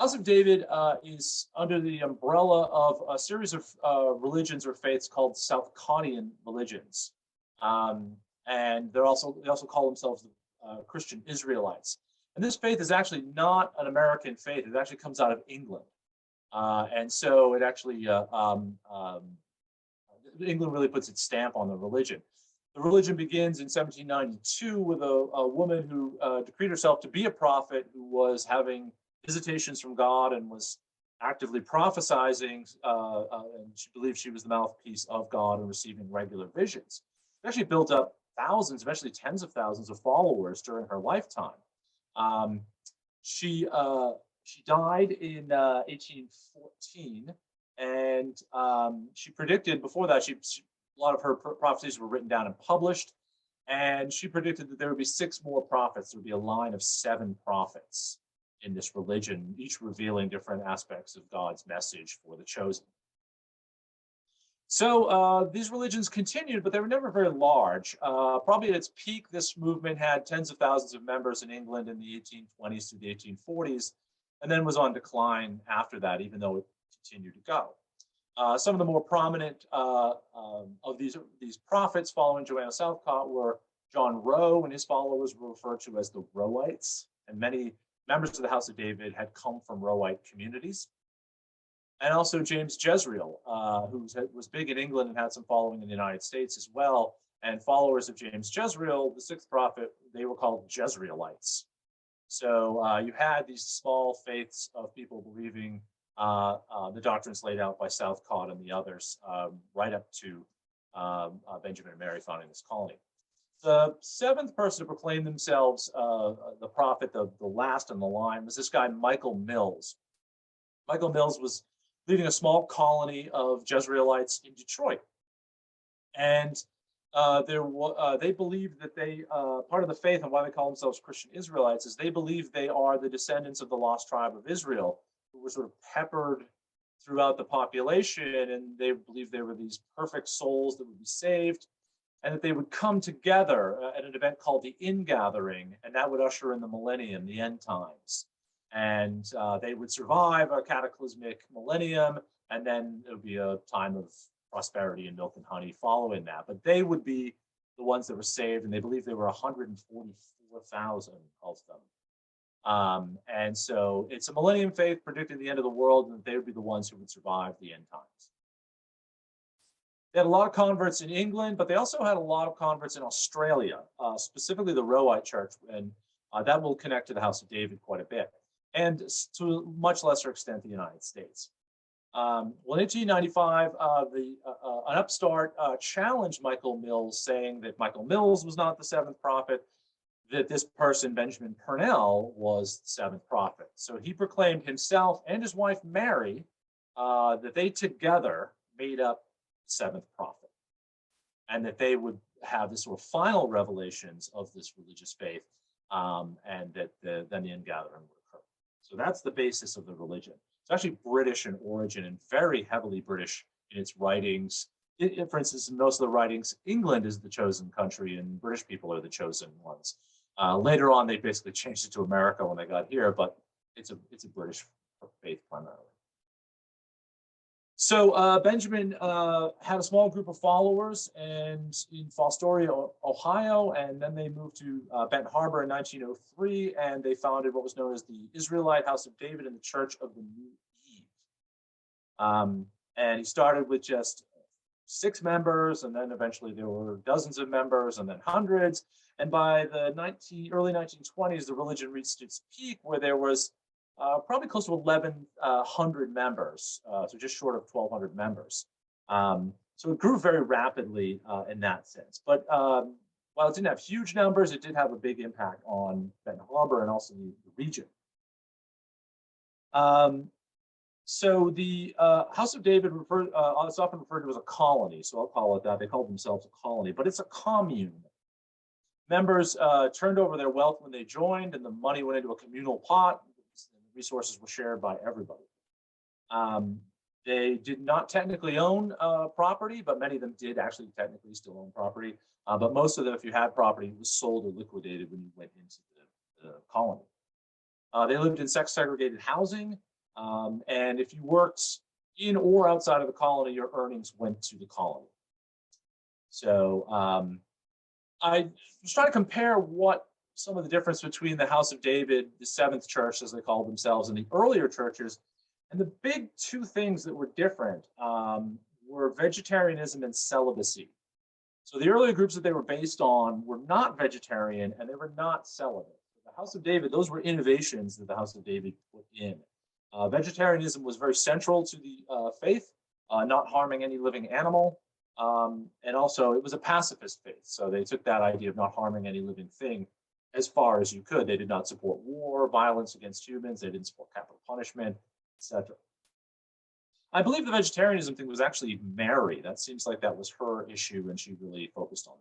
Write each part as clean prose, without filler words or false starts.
House of David is under the umbrella of a series of religions or faiths called Southcottian religions, and they also call themselves the Christian Israelites. And this faith is actually not an American faith; it actually comes out of England, and so it actually England really puts its stamp on the religion. The religion begins in 1792 with a woman who decreed herself to be a prophet, who was having visitations from God and was actively prophesying, and she believed she was the mouthpiece of God and receiving regular visions. She actually built up thousands, eventually tens of thousands of followers during her lifetime. She died in 1814, and she predicted before that, a lot of her prophecies were written down and published, and she predicted that there would be 6 more prophets. There would be a line of 7 prophets in this religion, each revealing different aspects of God's message for the chosen. So these religions continued, but they were never very large. Probably at its peak, this movement had tens of thousands of members in England in the 1820s through the 1840s, and then was on decline after that, even though it continued to go. Some of the more prominent of these prophets following Joanna Southcott were John Rowe, and his followers were referred to as the Rowites, and many members of the House of David had come from Rowite communities. And also James Jezreel, who was big in England and had some following in the United States as well. And followers of James Jezreel, the 6th prophet, they were called Jezreelites. So you had these small faiths of people believing the doctrines laid out by Southcott and the others, right up to Benjamin and Mary founding this colony. The 7th person to proclaim themselves the prophet, the last in the line, was this guy, Michael Mills. Michael Mills was leading a small colony of Jezreelites in Detroit. And they believed that part of the faith and why they call themselves Christian Israelites is they believe they are the descendants of the lost tribe of Israel, who were sort of peppered throughout the population, and they believed they were these perfect souls that would be saved, and that they would come together at an event called the Ingathering, and that would usher in the millennium, the end times. And they would survive a cataclysmic millennium, and then it would be a time of prosperity and milk and honey following that. But they would be the ones that were saved, and they believe there were 144,000 of them. And so it's a millennium faith predicting the end of the world, and they would be the ones who would survive the end times. They had a lot of converts in England, but they also had a lot of converts in Australia, specifically the Rowite Church, and that will connect to the House of David quite a bit, and to a much lesser extent, the United States. Well, in 1895, an upstart challenged Michael Mills, saying that Michael Mills was not the 7th prophet, that this person, Benjamin Purnell, was the 7th prophet. So he proclaimed himself and his wife, Mary, that they together made up the 7th prophet, and that they would have the sort of final revelations of this religious faith, and that then the ingathering would occur. So that's the basis of the religion. It's actually British in origin and very heavily British in its writings. For instance, in most of the writings, England is the chosen country and British people are the chosen ones. Later on, they basically changed it to America when they got here, but it's a British faith primarily. So Benjamin had a small group of followers and in Fostoria, Ohio, and then they moved to Benton Harbor in 1903, and they founded what was known as the Israelite House of David and the Church of the New Eve. And he started with just 6 members, and then eventually there were dozens of members, and then hundreds. And by the early 1920s, the religion reached its peak, where there was probably close to 1,100 members, so just short of 1,200 members. So it grew very rapidly in that sense. But while it didn't have huge numbers, it did have a big impact on Benton Harbor and also the region. So the House of David it's often referred to as a colony, so I'll call it that. They called themselves a colony, but it's a commune. Members turned over their wealth when they joined, and the money went into a communal pot. Resources were shared by everybody. They did not technically own property, but many of them did actually technically still own property. But most of them, if you had property, it was sold or liquidated when you went into the colony. They lived in sex-segregated housing. And if you worked in or outside of the colony, your earnings went to the colony. So I was trying to compare what some of the difference between the House of David, the Seventh Church, as they called themselves, and the earlier churches. And the big two things that were different were vegetarianism and celibacy. So the earlier groups that they were based on were not vegetarian and they were not celibate. The House of David, those were innovations that the House of David put in. Vegetarianism was very central to the faith, not harming any living animal. And also it was a pacifist faith. So they took that idea of not harming any living thing as far as you could. They did not support war, violence against humans. They didn't support capital punishment, etc. I believe the vegetarianism thing was actually Mary. That seems like that was her issue, and she really focused on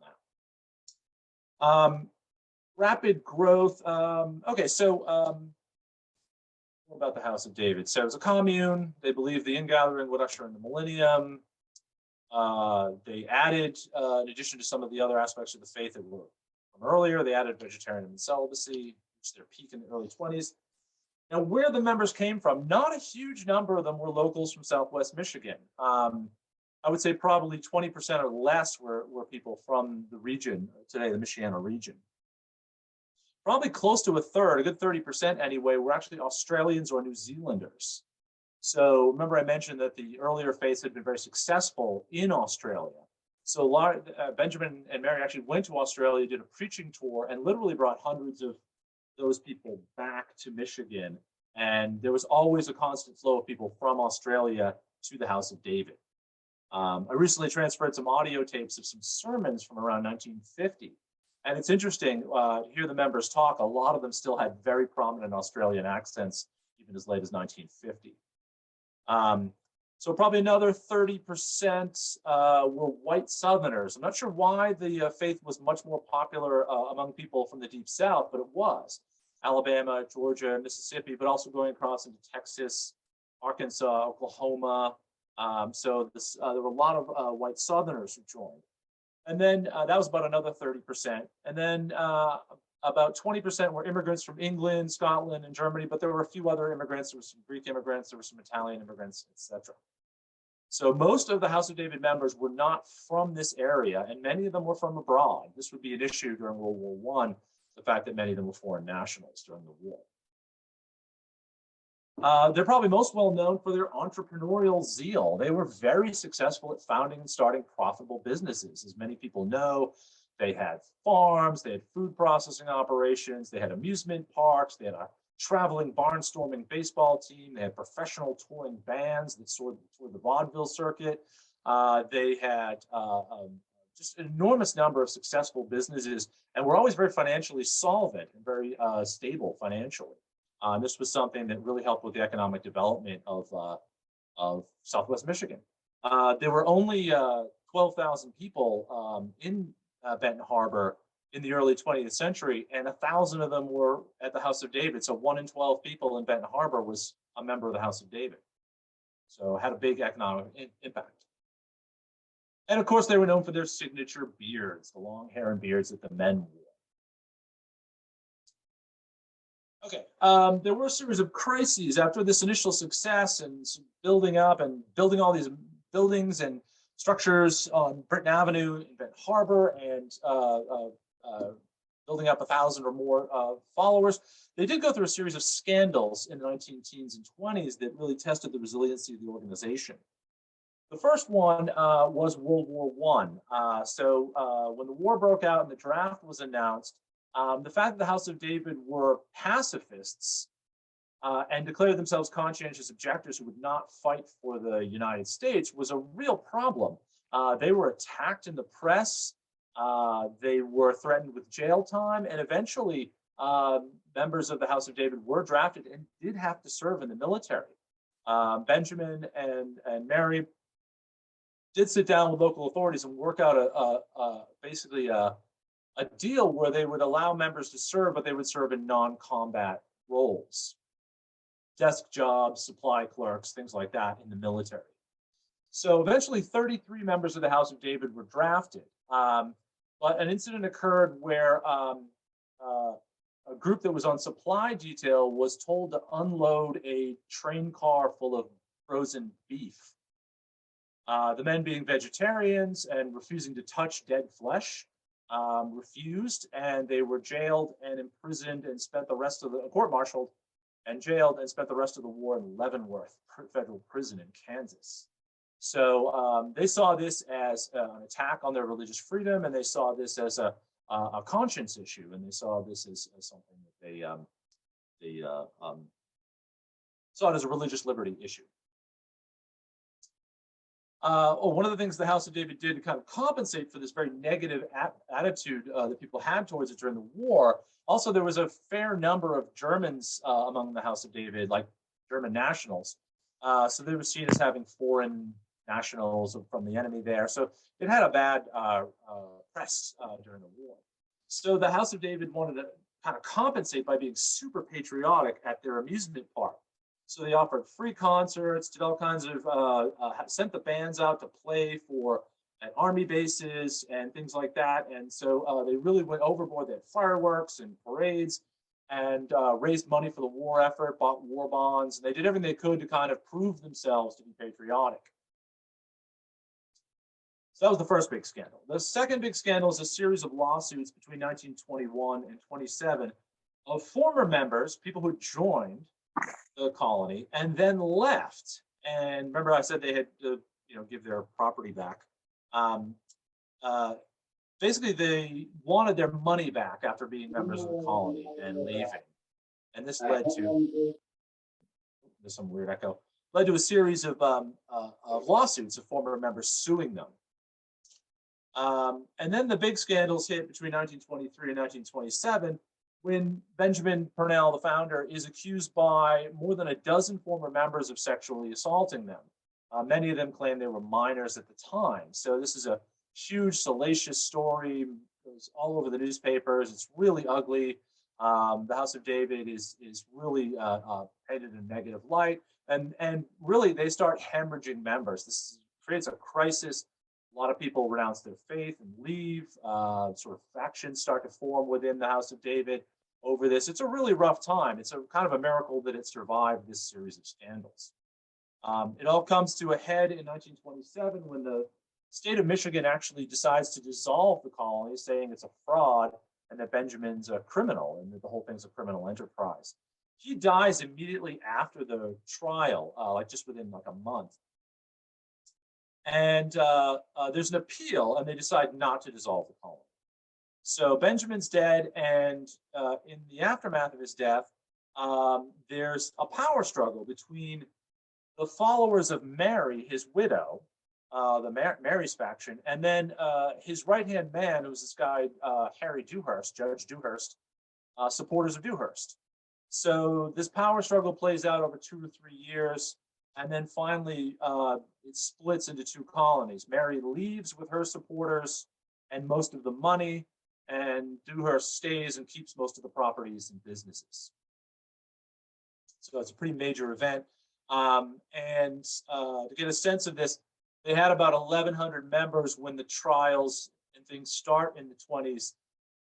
that. Rapid growth. Okay, so what about the House of David? So it was a commune. They believed the ingathering would usher in the millennium. They added, in addition to some of the other aspects of the faith that were from earlier, they added vegetarianism and celibacy, which their peak in the early 20s. Now, where the members came from, not a huge number of them were locals from Southwest Michigan. I would say probably 20% or less were people from the region, today the Michiana region. Probably close to a third, a good 30% anyway, were actually Australians or New Zealanders. So remember I mentioned that the earlier faiths had been very successful in Australia. So Benjamin and Mary actually went to Australia, did a preaching tour, and literally brought hundreds of those people back to Michigan. And there was always a constant flow of people from Australia to the House of David. I recently transferred some audio tapes of some sermons from around 1950. And it's interesting to hear the members talk. A lot of them still had very prominent Australian accents, even as late as 1950. So probably another 30% were white Southerners. I'm not sure why the faith was much more popular among people from the Deep South, but it was. Alabama, Georgia, Mississippi, but also going across into Texas, Arkansas, Oklahoma. So there were a lot of white Southerners who joined. And then that was about another 30%. And then about 20% were immigrants from England, Scotland, and Germany, but there were a few other immigrants. There were some Greek immigrants, there were some Italian immigrants, etc. So most of the House of David members were not from this area, and many of them were from abroad. This would be an issue during World War I, the fact that many of them were foreign nationals during the war. They're probably most well known for their entrepreneurial zeal. They were very successful at founding and starting profitable businesses. As many people know, they had farms, they had food processing operations, they had amusement parks, they had a traveling barnstorming baseball team, they had professional touring bands that toured the vaudeville circuit. They had just an enormous number of successful businesses and were always very financially solvent and very stable financially. This was something that really helped with the economic development of Southwest Michigan. There were only 12,000 people in Benton Harbor in the early 20th century, and 1,000 of them were at the House of David. So 1 in 12 people in Benton Harbor was a member of the House of David. So it had a big economic impact. And of course, they were known for their signature beards, the long hair and beards that the men wore. Okay, there were a series of crises after this initial success and building up and building all these buildings and structures on Britain Avenue in Benton Harbor and building up 1,000 or more followers. They did go through a series of scandals in the 19-teens and 20s that really tested the resiliency of the organization. The first one was World War I. So when the war broke out and the draft was announced, the fact that the House of David were pacifists and declared themselves conscientious objectors who would not fight for the United States was a real problem. They were attacked in the press. They were threatened with jail time, and eventually members of the House of David were drafted and did have to serve in the military. Benjamin and Mary did sit down with local authorities and work out basically a deal where they would allow members to serve, but they would serve in non-combat roles. Desk jobs, supply clerks, things like that in the military. So eventually 33 members of the House of David were drafted. But an incident occurred where a group that was on supply detail was told to unload a train car full of frozen beef. The men, being vegetarians and refusing to touch dead flesh, refused, and they were jailed and imprisoned and spent the rest of the court-martialed and jailed and spent the rest of the war in Leavenworth federal prison in Kansas. So they saw this as an attack on their religious freedom, and they saw this as a conscience issue, and they saw this as something that they saw it as a religious liberty issue. One of the things the House of David did to kind of compensate for this very negative attitude that people had towards it during the war, also there was a fair number of Germans among the House of David, like German nationals. So they were seen as having foreign nationals from the enemy there. So it had a bad press during the war. So the House of David wanted to kind of compensate by being super patriotic at their amusement park. So they offered free concerts, did all kinds of, sent the bands out to play at army bases and things like that. And so they really went overboard. They had fireworks and parades and raised money for the war effort, bought war bonds. And they did everything they could to kind of prove themselves to be patriotic. So that was the first big scandal. The second big scandal is a series of lawsuits between 1921 and 27 of former members, people who joined the colony and then left. And remember, I said they had to, give their property back. Basically, they wanted their money back after being members of the colony and leaving. And this led to, there's some weird echo, led to a series of lawsuits of former members suing them. And then the big scandals hit between 1923 and 1927, when Benjamin Purnell, the founder, is accused by more than a dozen former members of sexually assaulting them. Many of them claim they were minors at the time. So this is a huge, salacious story. It goes all over the newspapers. It's really ugly. The House of David is really painted in a negative light. And really, they start hemorrhaging members. This creates a crisis. A lot of people renounce their faith and leave. Sort of factions start to form within the House of David over this. It's a really rough time. It's a kind of a miracle that it survived this series of scandals. It all comes to a head in 1927 when the state of Michigan actually decides to dissolve the colony, saying it's a fraud and that Benjamin's a criminal and that the whole thing's a criminal enterprise. He dies immediately after the trial, like just within like a month. And there's an appeal, and they decide not to dissolve the colony. So Benjamin's dead, and in the aftermath of his death, there's a power struggle between the followers of Mary, his widow, the Mary's faction, and then his right-hand man, who's this guy, Harry Dewhurst, Judge Dewhurst, supporters of Dewhurst. So this power struggle plays out over 2 or 3 years, and then finally it splits into two colonies. Mary leaves with her supporters and most of the money, and Dewhurst stays and keeps most of the properties and businesses. So it's a pretty major event. To get a sense of this, they had about 1,100 members when the trials and things start in the 20s.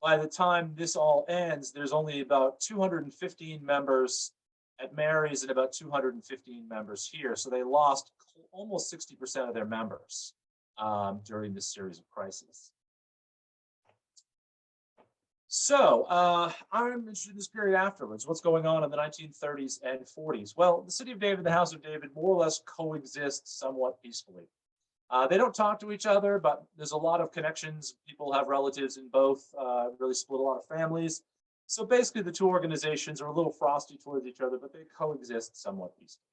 By the time this all ends, there's only about 215 members at Mary's and about 215 members here. So they lost almost 60% of their members during this series of crises. So I'm interested in this period afterwards. What's going on in the 1930s and 40s? Well, the city of David and the House of David more or less coexist somewhat peacefully. They don't talk to each other, but there's a lot of connections. People have relatives in both, really split a lot of families. So basically the two organizations are a little frosty towards each other, but they coexist somewhat peacefully.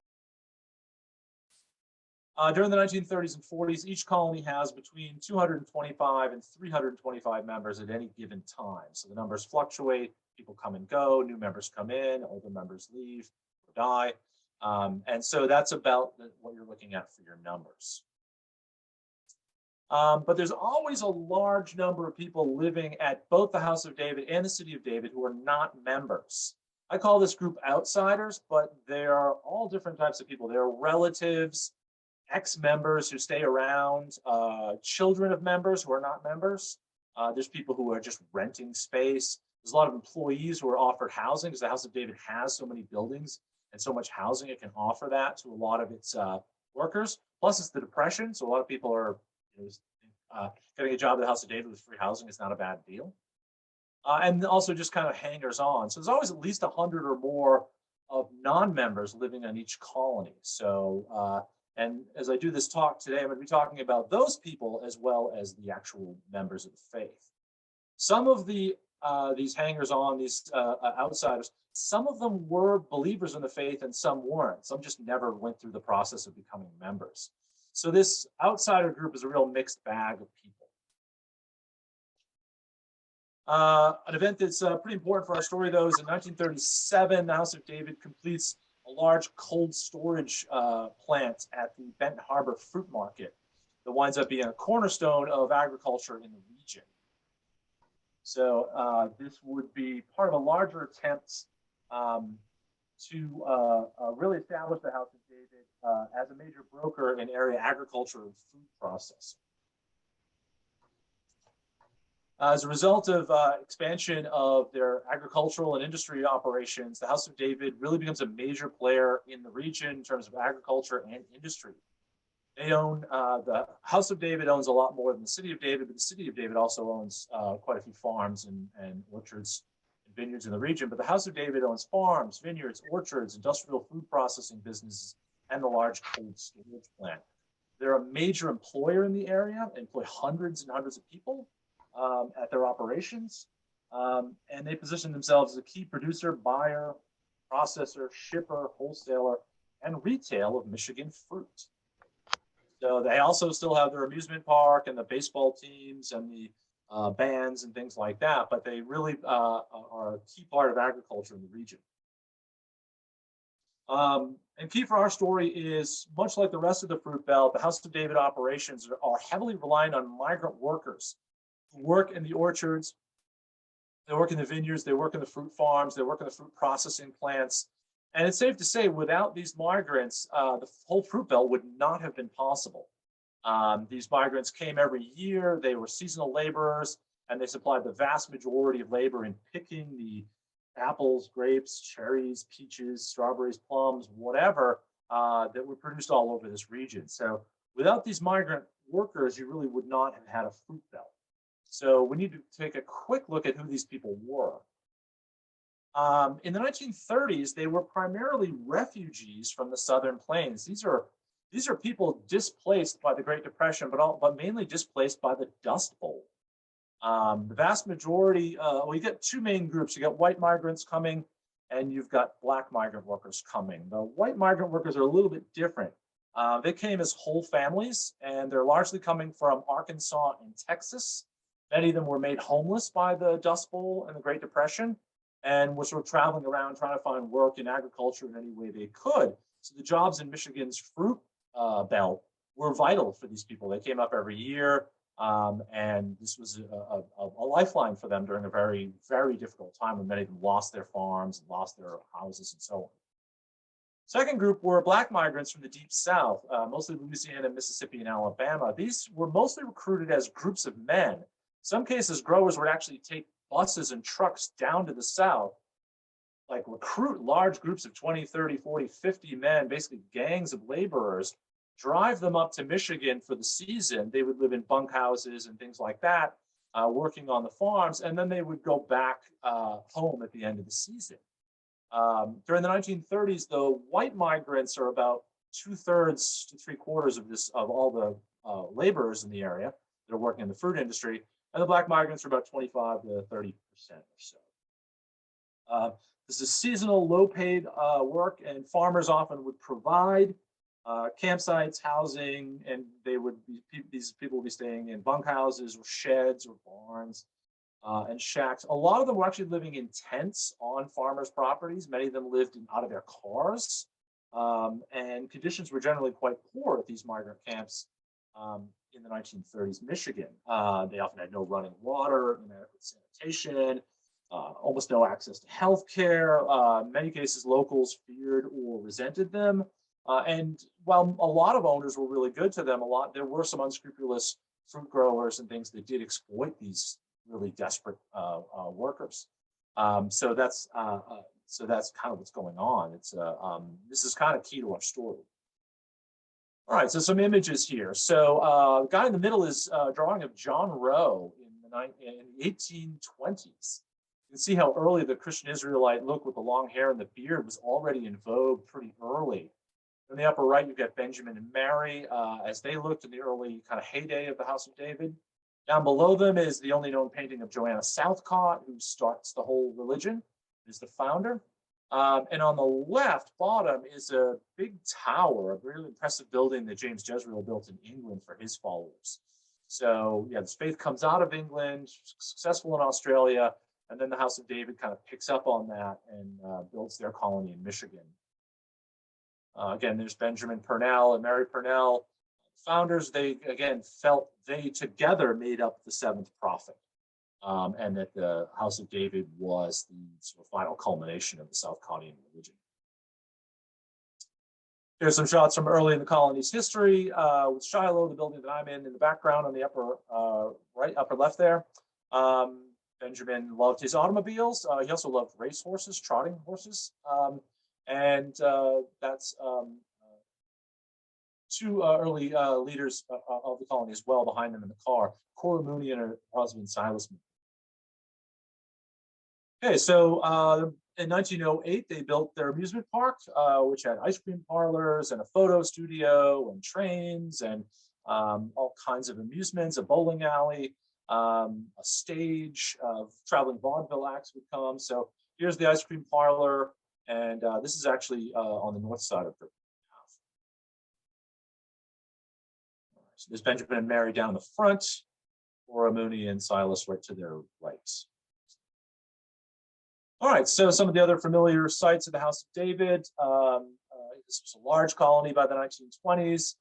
During the 1930s and 40s, each colony has between 225 and 325 members at any given time. So the numbers fluctuate, people come and go, new members come in, older members leave or die. And so that's about what you're looking at for your numbers. But there's always a large number of people living at both the House of David and the City of David who are not members. I call this group outsiders, but they are all different types of people. They're relatives, ex-members who stay around, children of members who are not members. There's people who are just renting space. There's a lot of employees who are offered housing because the House of David has so many buildings and so much housing, it can offer that to a lot of its workers. Plus, it's the Depression, so a lot of people are, you know, getting a job at the House of David with free housing is not a bad deal. And also just kind of hangers on. So there's always at least 100 or more of non-members living on each colony. So, and as I do this talk today, I'm going to be talking about those people as well as the actual members of the faith. Some of these hangers-on, these outsiders, some of them were believers in the faith and some weren't. Some just never went through the process of becoming members. So this outsider group is a real mixed bag of people. An event that's pretty important for our story, though, is in 1937, the House of David completes a large cold storage plant at the Benton Harbor fruit market that winds up being a cornerstone of agriculture in the region. So this would be part of a larger attempt to really establish the House of David as a major broker in area agriculture and food processing. As a result of expansion of their agricultural and industry operations, the House of David really becomes a major player in the region in terms of agriculture and industry. They own, the House of David owns a lot more than the City of David, but the City of David also owns quite a few farms and orchards and vineyards in the region. But the House of David owns farms, vineyards, orchards, industrial food processing businesses, and the large cold storage plant. They're a major employer in the area, employ hundreds and hundreds of people at their operations. And they position themselves as a key producer, buyer, processor, shipper, wholesaler, and retail of Michigan fruit. So they also still have their amusement park and the baseball teams and the bands and things like that, but they really are a key part of agriculture in the region. And key for our story is, much like the rest of the fruit belt, the House of David operations are heavily reliant on migrant workers who work in the orchards, they work in the vineyards, they work in the fruit farms, they work in the fruit processing plants. And it's safe to say, without these migrants, the whole fruit belt would not have been possible. These migrants came every year, they were seasonal laborers, and they supplied the vast majority of labor in picking the apples, grapes, cherries, peaches, strawberries, plums, whatever, that were produced all over this region. So without these migrant workers, you really would not have had a fruit belt. So we need to take a quick look at who these people were. In the 1930s, they were primarily refugees from the Southern Plains. These are people displaced by the Great Depression, but mainly displaced by the Dust Bowl. The vast majority, well, you get two main groups. You got white migrants coming, and you've got black migrant workers coming. The white migrant workers are a little bit different. They came as whole families, and they're largely coming from Arkansas and Texas. Many of them were made homeless by the Dust Bowl and the Great Depression, and were sort of traveling around trying to find work in agriculture in any way they could. So the jobs in Michigan's fruit belt were vital for these people. They came up every year, and this was a lifeline for them during a very, very difficult time when many of them lost their farms, lost their houses, and so on. Second group were black migrants from the Deep South, mostly Louisiana, Mississippi, and Alabama. These were mostly recruited as groups of men. In some cases, growers would actually take buses and trucks down to the South, like recruit large groups of 20, 30, 40, 50 men, basically gangs of laborers, drive them up to Michigan for the season. They would live in bunkhouses and things like that, working on the farms, and then they would go back home at the end of the season. During the 1930s, though, white migrants are about 2/3 to 3/4 of all the laborers in the area that are working in the fruit industry, and the black migrants are about 25 to 30% or so. This is seasonal, low-paid work, and farmers often would provide campsites, housing, and these people would be staying in bunkhouses or sheds or barns and shacks. A lot of them were actually living in tents on farmers' properties. Many of them lived out of their cars, and conditions were generally quite poor at these migrant camps in the 1930s Michigan. They often had no running water, inadequate sanitation, almost no access to health care. In many cases, locals feared or resented them. And while a lot of owners were really good to them, there were some unscrupulous fruit growers and things that did exploit these really desperate workers. So that's kind of what's going on. This is kind of key to our story. All right, so some images here. So the guy in the middle is a drawing of John Roe in the 1820s. You can see how early the Christian Israelite look with the long hair and the beard was already in vogue pretty early. In the upper right, you've got Benjamin and Mary as they looked in the early kind of heyday of the House of David. Down below them is the only known painting of Joanna Southcott, who starts the whole religion, is the founder. And on the left bottom is a big tower, a really impressive building that James Jezreel built in England for his followers. So yeah, this faith comes out of England, successful in Australia, and then the House of David kind of picks up on that and builds their colony in Michigan. Again, there's Benjamin Purnell and Mary Purnell. Founders, they again felt they together made up the seventh prophet. And that the House of David was the sort of final culmination of the Southcottian religion. Here's some shots from early in the colony's history with Shiloh, the building that I'm in the background on the upper left there. Benjamin loved his automobiles. He also loved race horses, trotting horses. That's two early leaders of the colony as well behind them in the car, Cora Mooney and her husband Silas Mooney. Okay, so in 1908, they built their amusement park, which had ice cream parlors and a photo studio and trains and all kinds of amusements, a bowling alley, a stage, traveling vaudeville acts would come. So here's the ice cream parlor, and this is actually on the north side of the house. So there's Benjamin and Mary down in the front, Cora Mooney and Silas right to their right. All right, so some of the other familiar sites of the House of David. This was a large colony by the 1920s.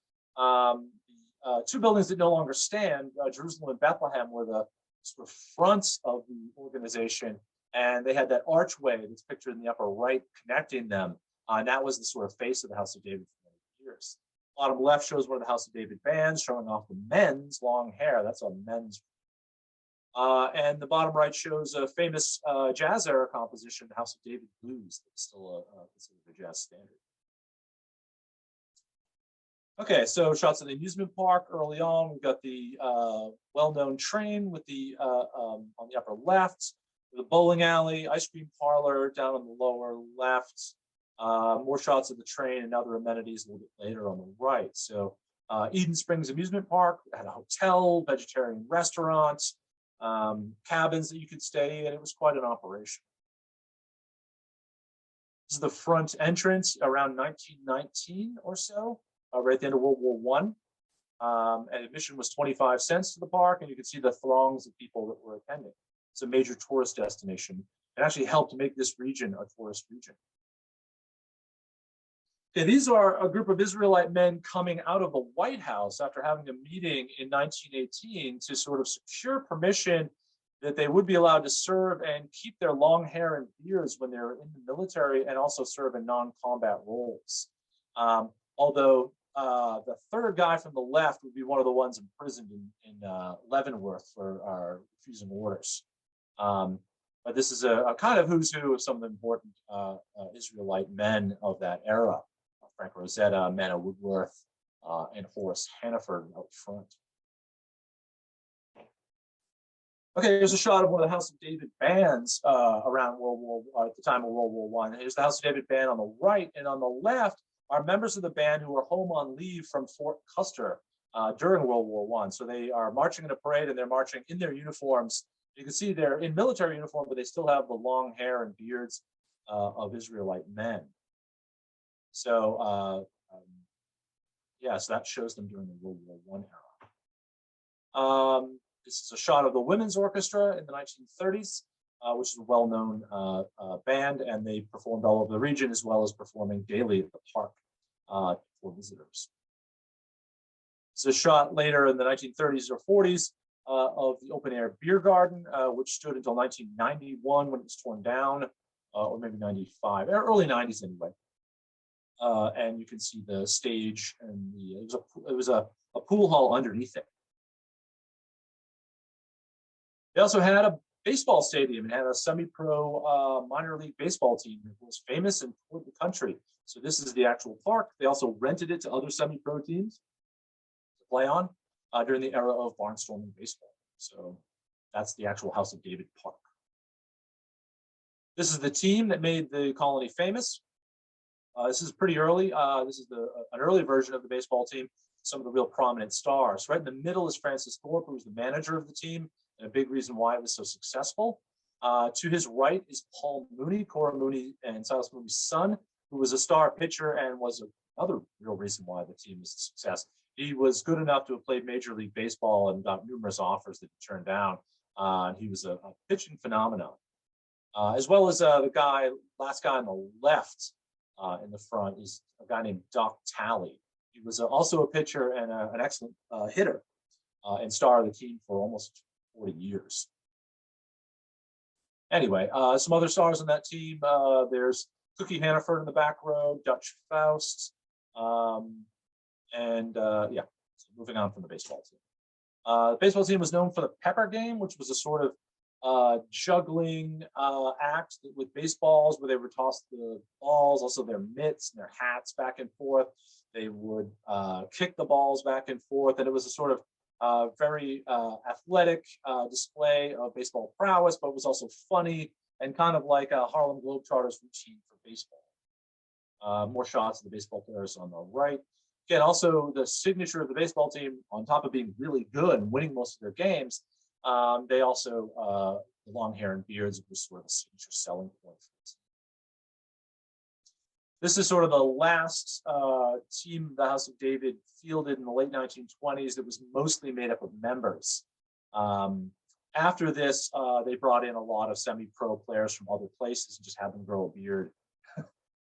Two buildings that no longer stand, Jerusalem and Bethlehem, were the sort of fronts of the organization. And they had that archway that's pictured in the upper right connecting them. And that was the sort of face of the House of David for many years. Bottom left shows one of the House of David bands showing off the men's long hair. That's a men's. And the bottom right shows a famous jazz era composition, the House of David Blues, that's still considered a jazz standard. Okay, so shots of the amusement park early on. We've got the well-known train with the on the upper left, the bowling alley, ice cream parlor down on the lower left. More shots of the train and other amenities a little bit later on the right. So Eden Springs Amusement Park had a hotel, vegetarian restaurant, cabins that you could stay in. It was quite an operation. This is the front entrance around 1919 or so, right at the end of World War I. And admission was 25 cents to the park, and you can see the throngs of people that were attending. It's a major tourist destination. It actually helped make this region a tourist region. Okay, these are a group of Israelite men coming out of the White House after having a meeting in 1918 to sort of secure permission that they would be allowed to serve and keep their long hair and beards when they're in the military and also serve in non-combat roles. Although the third guy from the left would be one of the ones imprisoned in Leavenworth for refusing orders. But this is a kind of who's who of some of the important Israelite men of that era. Frank Rosetta, Manna Woodworth, and Horace Hannaford out front. Okay, here's a shot of one of the House of David bands around at the time of World War I. Here's the House of David band on the right, and on the left are members of the band who are home on leave from Fort Custer during World War I. So they are marching in a parade, and they're marching in their uniforms. You can see they're in military uniform, but they still have the long hair and beards of Israelite men. So yeah, so that shows them during the World War I era. This is a shot of the Women's Orchestra in the 1930s, which is a well-known band, and they performed all over the region as well as performing daily at the park for visitors. It's a shot later in the 1930s or 40s of the open-air beer garden, which stood until 1991 when it was torn down, or maybe 95, early 90s anyway. And you can see the stage and it was a pool hall underneath it. They also had baseball stadium and had a semi-pro minor league baseball team that was famous and toured the country. So this is the actual park. They also rented it to other semi-pro teams to play on during the era of barnstorming baseball. So that's the actual House of David Park. This is the team that made the colony famous. This is pretty early. This is an early version of the baseball team. Some of the real prominent stars. Right in the middle is Francis Thorpe, who was the manager of the team, and a big reason why it was so successful. To his right is Paul Mooney, Cora Mooney and Silas Mooney's son, who was a star pitcher and was another real reason why the team was a success. He was good enough to have played Major League Baseball and got numerous offers that he turned down. He was a pitching phenomenon. As well as the last guy on the left in the front is a guy named Doc Talley. He was also a pitcher and an excellent hitter and star of the team for almost 40 years. Anyway, some other stars on that team. There's Cookie Hannaford in the back row, Dutch Faust, and yeah, so moving on from the baseball team. The baseball team was known for the pepper game, which was a sort of juggling act with baseballs where they would toss the balls, also their mitts and their hats back and forth. They would kick the balls back and forth, and it was a sort of very athletic display of baseball prowess, but was also funny and kind of like a Harlem Globetrotters routine for baseball. More shots of the baseball players on the right. Again, also the signature of the baseball team, on top of being really good and winning most of their games, they also, the long hair and beards was sort of a signature selling point for this. This is sort of the last team the House of David fielded in the late 1920s that was mostly made up of members. After this, they brought in a lot of semi-pro players from other places and just had them grow a beard.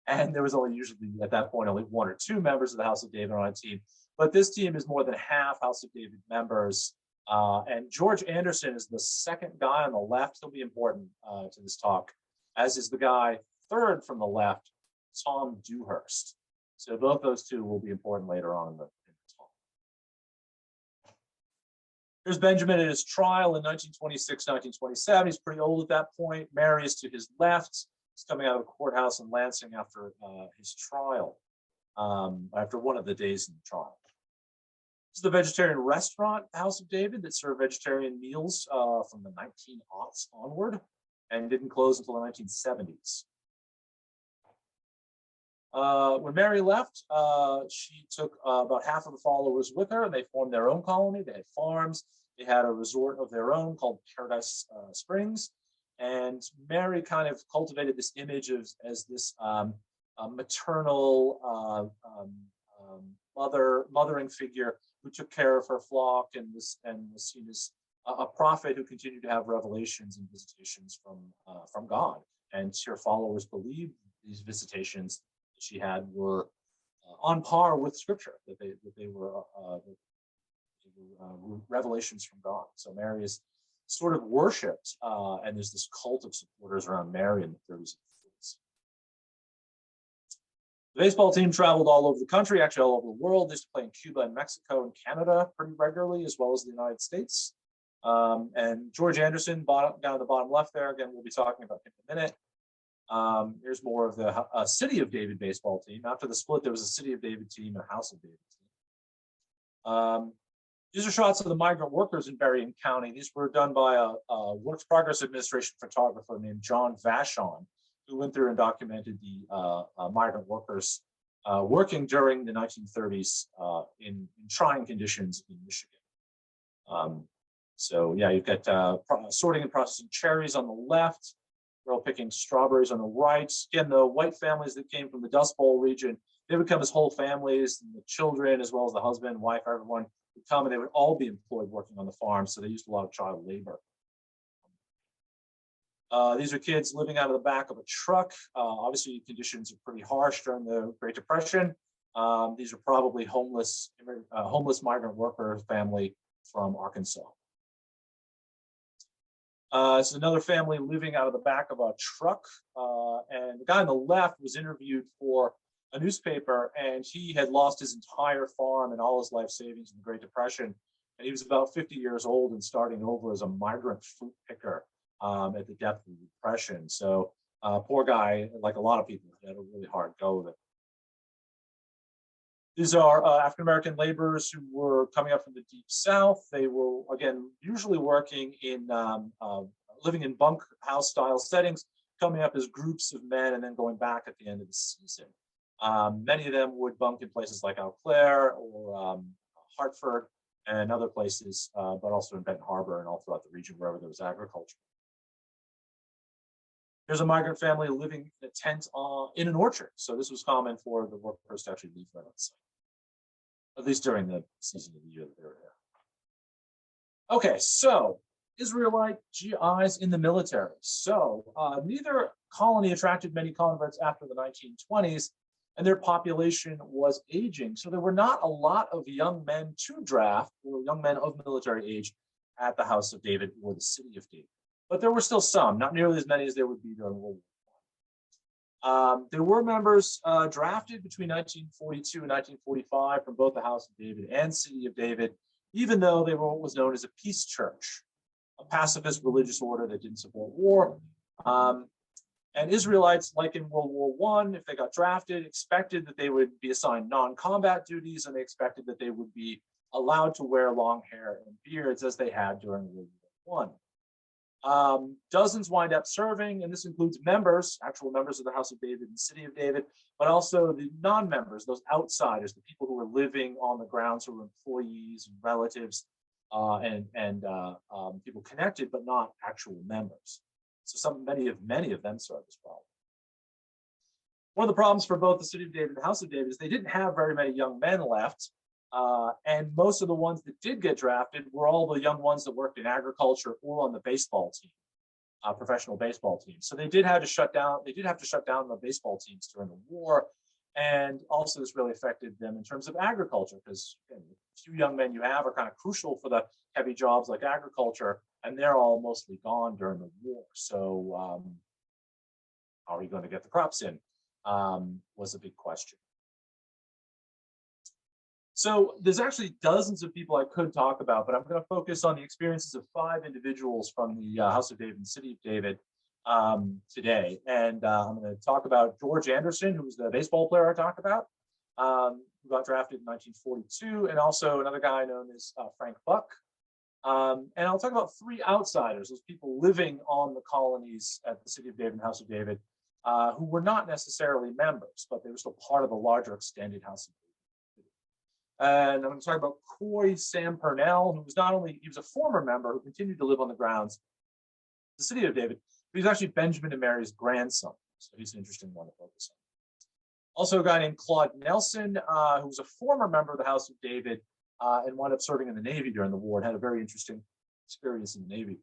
And there was only usually, at that point, only one or two members of the House of David on a team. But this team is more than half House of David members. And George Anderson is the second guy on the left. He'll be important to this talk, as is the guy third from the left, Tom Dewhurst. So both those two will be important later on in the talk. Here's Benjamin at his trial in 1926, 1927. He's pretty old at that point. Mary is to his left. He's coming out of the courthouse in Lansing after his trial, after one of the days in the trial. This is the vegetarian restaurant, House of David, that served vegetarian meals from the 1900s onward and didn't close until the 1970s. When Mary left, she took about half of the followers with her, and they formed their own colony. They had farms. They had a resort of their own called Paradise Springs. And Mary kind of cultivated this image of as this maternal mothering figure who took care of her flock and was seen as a prophet who continued to have revelations and visitations from God. And her followers believed these visitations that she had were on par with Scripture, that they were revelations from God. So Mary is sort of worshipped, and there's this cult of supporters around Mary in the 30s and 40s. The baseball team traveled all over the country, actually all over the world. They used to play in Cuba and Mexico and Canada pretty regularly, as well as the United States. And George Anderson, down at the bottom left there, again, we'll be talking about him in a minute. Here's more of the City of David baseball team. After the split, there was a City of David team and a House of David team. These are shots of the migrant workers in Berrien County. These were done by a Works Progress Administration photographer named John Vachon, who went through and documented the migrant workers working during the 1930s in trying conditions in Michigan. So yeah, you've got sorting and processing cherries on the left, girl picking strawberries on the right. Again, the white families that came from the Dust Bowl region, they would come as whole families, and the children, as well as the husband, wife, everyone would come, and they would all be employed working on the farm. So they used a lot of child labor. These are kids living out of the back of a truck. Obviously, conditions are pretty harsh during the Great Depression. These are probably homeless migrant worker family from Arkansas. It's another family living out of the back of a truck. And the guy on the left was interviewed for a newspaper, and he had lost his entire farm and all his life savings in the Great Depression. And he was about 50 years old and starting over as a migrant fruit picker at the depth of the Depression. So poor guy, like a lot of people, had a really hard go of it. These are African-American laborers who were coming up from the Deep South. They were, again, usually working in, living in bunkhouse style settings, coming up as groups of men and then going back at the end of the season. Many of them would bunk in places like Eau Claire or Hartford and other places, but also in Benton Harbor and all throughout the region wherever there was agriculture. There's a migrant family living in a tent in an orchard. So this was common for the workers to actually leave right on site, at least during the season of the year that they were there. Okay, so Israelite GIs in the military. So neither colony attracted many converts after the 1920s, and their population was aging. So there were not a lot of young men to draft, or young men of military age at the House of David or the City of David. But there were still some, not nearly as many as there would be during World War I. There were members drafted between 1942 and 1945 from both the House of David and City of David, even though they were what was known as a peace church, a pacifist religious order that didn't support war. And Israelites, like in World War I, if they got drafted, expected that they would be assigned non-combat duties, and they expected that they would be allowed to wear long hair and beards as they had during World War I. Dozens wind up serving, and this includes members, actual members of the House of David and City of David, but also the non-members, those outsiders, the people who were living on the grounds, who were employees and relatives, and people connected but not actual members. So many of them served as well. One of the problems for both the City of David and the House of David is they didn't have very many young men left. And most of the ones that did get drafted were all the young ones that worked in agriculture or on the baseball team, professional baseball team. So they did have to shut down the baseball teams during the war. And also this really affected them in terms of agriculture, because the few young men you have are kind of crucial for the heavy jobs like agriculture, and they're all mostly gone during the war. So how are you going to get the crops in was a big question. So there's actually dozens of people I could talk about, but I'm going to focus on the experiences of 5 individuals from the House of David and City of David today. And I'm going to talk about George Anderson, who was the baseball player I talked about, who got drafted in 1942, and also another guy known as Frank Buck. And I'll talk about 3 outsiders, those people living on the colonies at the City of David and House of David, who were not necessarily members, but they were still part of the larger extended House of David. And I'm going to talk about Coy Sam Purnell, who was he was a former member who continued to live on the grounds of the City of David, but he's actually Benjamin and Mary's grandson. So he's an interesting one to focus on. Also a guy named Claude Nelson, who was a former member of the House of David and wound up serving in the Navy during the war and had a very interesting experience in the Navy.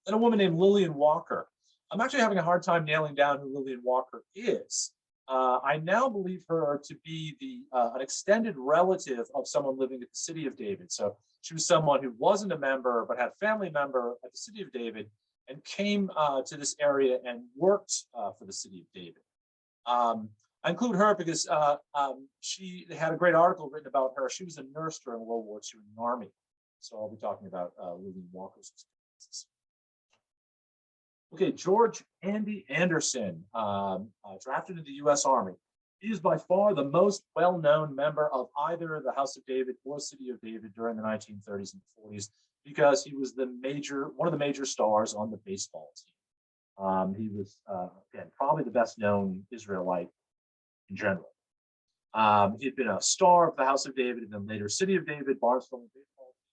And a woman named Lillian Walker. I'm actually having a hard time nailing down who Lillian Walker is. I now believe her to be an extended relative of someone living at the City of David. So she was someone who wasn't a member, but had a family member at the City of David and came to this area and worked for the City of David. I include her because she had a great article written about her. She was a nurse during World War II in the Army. So I'll be talking about Lillian Walker's experiences. Okay, George Andy Anderson, drafted into the U.S. Army. He is by far the most well-known member of either the House of David or City of David during the 1930s and 40s, because he was one of the major stars on the baseball team. He was, again, probably the best known Israelite in general. He'd been a star of the House of David and then later City of David, Barnesville baseball team.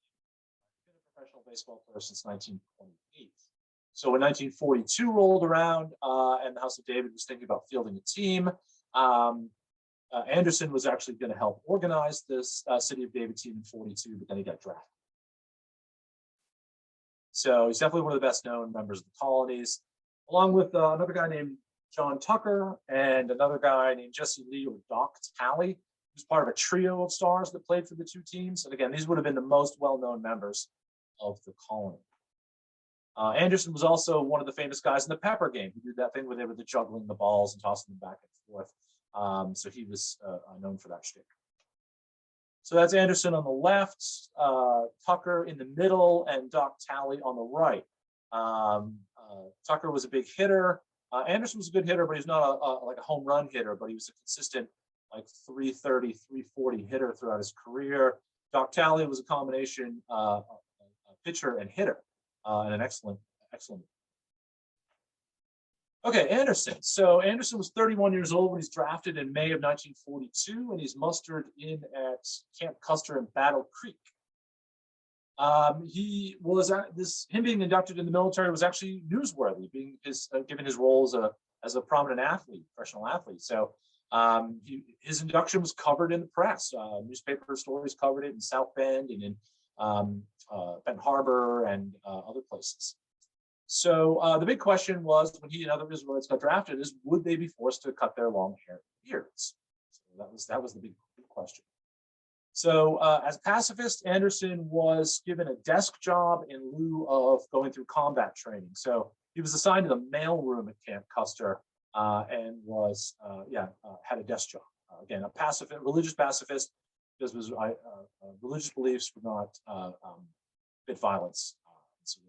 He'd been a professional baseball player since 1928. So when 1942 rolled around and the House of David was thinking about fielding a team, Anderson was actually going to help organize this City of David team in 42, but then he got drafted. So he's definitely one of the best known members of the colonies, along with another guy named John Tucker and another guy named Jesse Lee or Doc Talley, who's part of a trio of stars that played for the 2 teams. And again, these would have been the most well-known members of the colony. Anderson was also one of the famous guys in the Pepper game who did that thing where they were juggling the balls and tossing them back and forth. So he was known for that shtick. So that's Anderson on the left, Tucker in the middle, and Doc Talley on the right. Tucker was a big hitter. Anderson was a good hitter, but he's not like a home run hitter, but he was a consistent like 330, 340 hitter throughout his career. Doc Talley was a combination pitcher and hitter, and an excellent. Okay, Anderson. So Anderson was 31 years old when he's drafted in May of 1942, and he's mustered in at Camp Custer in Battle Creek. Him being inducted in the military was actually newsworthy, being given his role as a prominent athlete, professional athlete. So his induction was covered in the press. Newspaper stories covered it in South Bend and in Benton Harbor and other places. So the big question was, when he and other Israelites got drafted, is would they be forced to cut their long hair beards? So that was the big question. So as a pacifist, Anderson was given a desk job in lieu of going through combat training. So he was assigned to the mailroom at Camp Custer and was had a desk job. Again, a pacifist, religious pacifist, because religious beliefs would not fit violence. So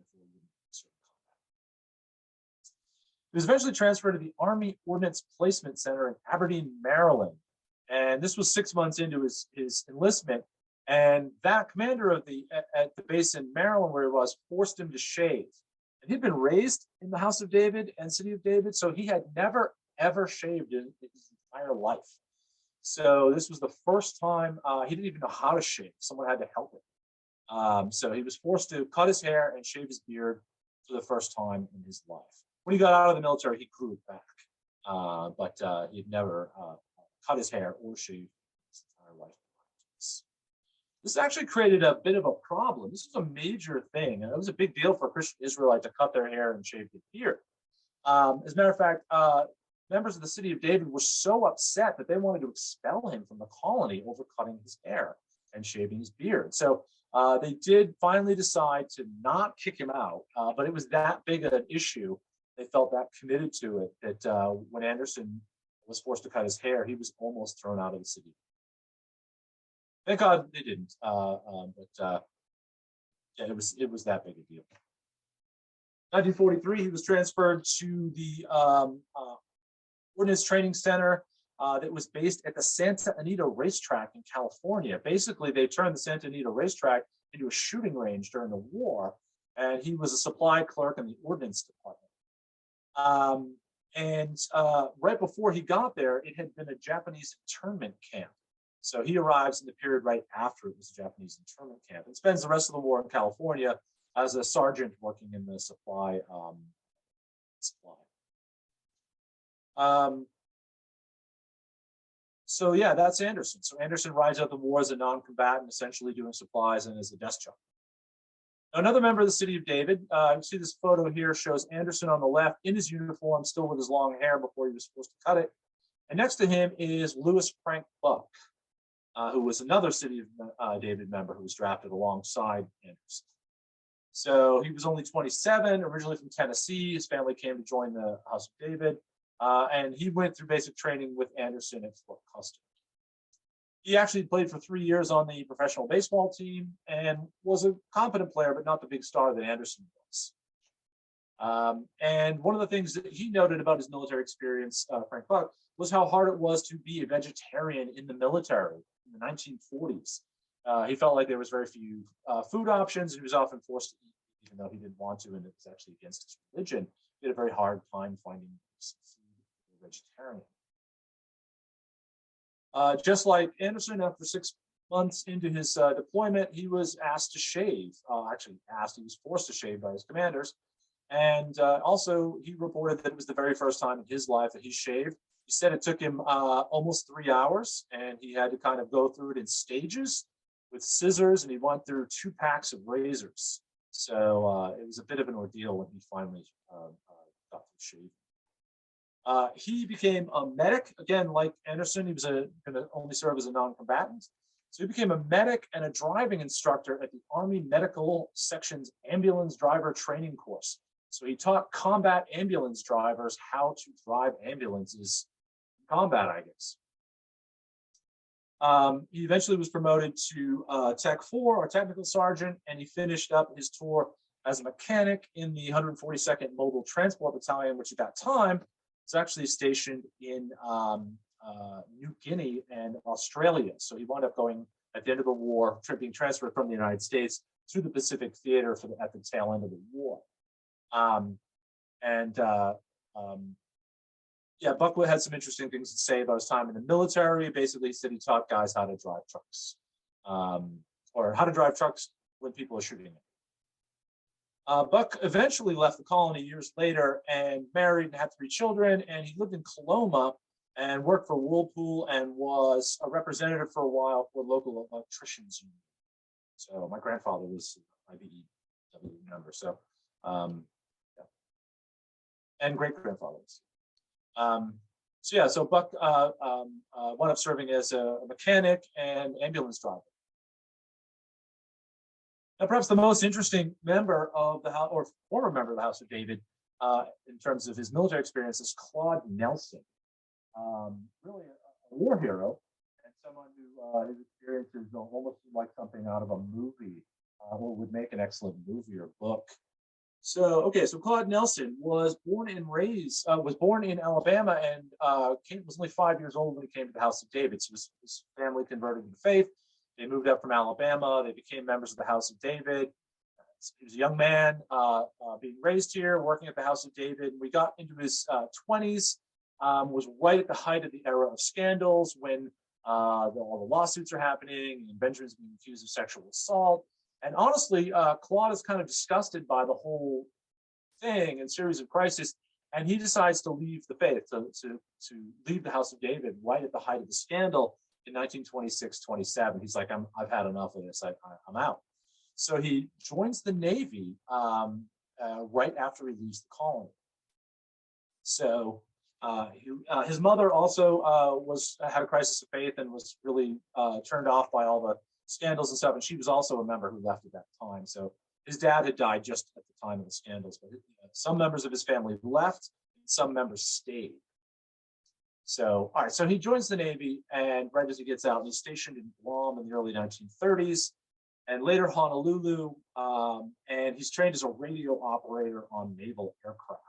he was eventually transferred to the Army Ordnance Placement Center in Aberdeen, Maryland. And this was 6 months into his enlistment. And that commander at the base in Maryland where he was forced him to shave. And he'd been raised in the House of David and City of David, so he had never, ever shaved in his entire life. So this was the first time he didn't even know how to shave. Someone had to help him. So he was forced to cut his hair and shave his beard for the first time in his life. When he got out of the military, he grew it back, but he'd never cut his hair or shaved his entire life. This actually created a bit of a problem. This was a major thing, and it was a big deal for a Christian Israelite to cut their hair and shave their beard. As a matter of fact, members of the City of David were so upset that they wanted to expel him from the colony over cutting his hair and shaving his beard. So they did finally decide to not kick him out, but it was that big of an issue. They felt that committed to it that when Anderson was forced to cut his hair, he was almost thrown out of the city. Thank God they didn't, yeah, it was that big a deal. 1943, he was transferred to the Ordnance Training Center that was based at the Santa Anita Racetrack in California. Basically, they turned the Santa Anita Racetrack into a shooting range during the war, and he was a supply clerk in the Ordnance Department. Right before he got there, it had been a Japanese internment camp. So he arrives in the period right after it was a Japanese internment camp and spends the rest of the war in California as a sergeant working in the supply. So yeah, that's Anderson. So Anderson rides out the war as a non-combatant, essentially doing supplies and as a desk job. Another member of the City of David, you see this photo here shows Anderson on the left in his uniform, still with his long hair before he was supposed to cut it. And next to him is Lewis Frank Buck, who was another City of David member who was drafted alongside Anderson. So he was only 27, originally from Tennessee. His family came to join the House of David, and he went through basic training with Anderson at Fort Custer. He actually played for 3 years on the professional baseball team and was a competent player, but not the big star that Anderson was. And one of the things that he noted about his military experience, Frank Buck, was how hard it was to be a vegetarian in the military in the 1940s. He felt like there was very few food options, and he was often forced to eat, even though he didn't want to, and it was actually against his religion. He had a very hard time finding food as a vegetarian. Just like Anderson, after 6 months into his deployment, he was asked to shave. He was forced to shave by his commanders. And also, he reported that it was the very first time in his life that he shaved. He said it took him almost 3 hours, and he had to kind of go through it in stages with scissors, and he went through 2 packs of razors. So it was a bit of an ordeal when he finally got to shave. He became a medic, again, like Anderson. He was going to only serve as a non-combatant. So he became a medic and a driving instructor at the Army Medical Section's ambulance driver training course. So he taught combat ambulance drivers how to drive ambulances in combat, I guess. He eventually was promoted to Tech 4, or technical sergeant, and he finished up his tour as a mechanic in the 142nd Mobile Transport Battalion, which at that time was actually stationed in New Guinea and Australia. So he wound up going at the end of the war, being transferred from the United States to the Pacific Theater at the tail end of the war. Yeah, Buck had some interesting things to say about his time in the military. Basically, he said he taught guys how to drive trucks, or how to drive trucks when people are shooting them. Buck eventually left the colony years later and married and had 3 children, and he lived in Coloma and worked for Whirlpool and was a representative for a while for local electricians union. So my grandfather was an IBEW member, so yeah. And great-grandfather was. So Buck wound up serving as a mechanic and ambulance driver. Now, perhaps the most interesting member of the House, or former member of the House of David, in terms of his military experience, is Claude Nelson. Really a war hero, and someone who his experiences almost like something out of a movie, or would make an excellent movie or book. So Claude Nelson was born in Alabama and was only 5 years old when he came to the House of David. So his family converted to the faith. They moved up from Alabama. They became members of the House of David. He was a young man being raised here, working at the House of David. We got into his 20s, was right at the height of the era of scandals when all the lawsuits are happening and Benjamin's being accused of sexual assault. And honestly, Claude is kind of disgusted by the whole thing and series of crises, and he decides to leave the faith, to leave the House of David right at the height of the scandal in 1926-27. He's like, I've had enough of this. I'm out. So he joins the Navy right after he leaves the colony. So his mother also had a crisis of faith and was really turned off by all the scandals and stuff, and she was also a member who left at that time. So his dad had died just at the time of the scandals, but some members of his family left, and some members stayed. So, all right, so he joins the Navy, and right as he gets out, and he's stationed in Guam in the early 1930s, and later Honolulu, and he's trained as a radio operator on naval aircraft.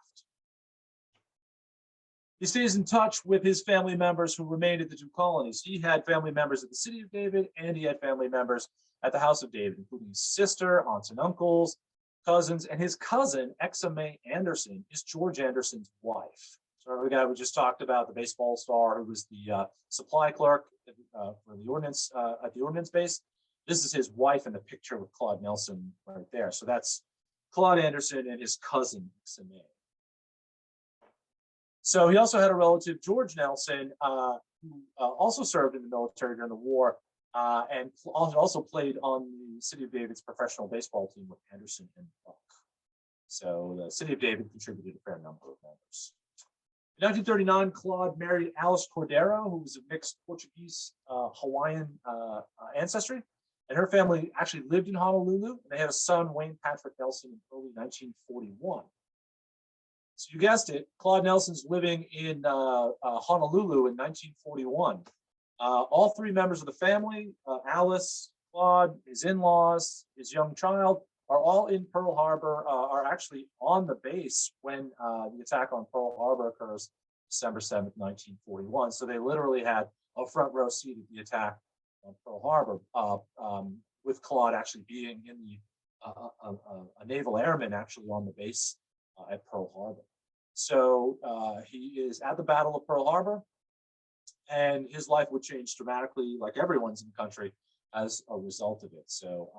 He stays in touch with his family members who remained at the 2 colonies. He had family members at the City of David, and he had family members at the House of David, including his sister, aunts and uncles, cousins, and his cousin, Exa May Anderson, is George Anderson's wife. So the guy we just talked about, the baseball star who was the supply clerk for the ordnance at the ordnance base. This is his wife in the picture with Claude Nelson right there. So that's Claude Anderson and his cousin, Exa May. So he also had a relative, George Nelson, who also served in the military during the war, and also played on the City of David's professional baseball team with Anderson and Buck. So the City of David contributed a fair number of members. In 1939, Claude married Alice Cordero, who was of mixed Portuguese Hawaiian ancestry, and her family actually lived in Honolulu, and they had a son, Wayne Patrick Nelson, in early 1941. So you guessed it, Claude Nelson's living in Honolulu in 1941. All 3 members of the family, Alice, Claude, his in-laws, his young child, are all in Pearl Harbor, are actually on the base when the attack on Pearl Harbor occurs December 7th, 1941. So they literally had a front row seat at the attack on Pearl Harbor, with Claude actually being in the a naval airman actually on the base at Pearl Harbor. So he is at the Battle of Pearl Harbor, and his life would change dramatically, like everyone's in the country, as a result of it. So,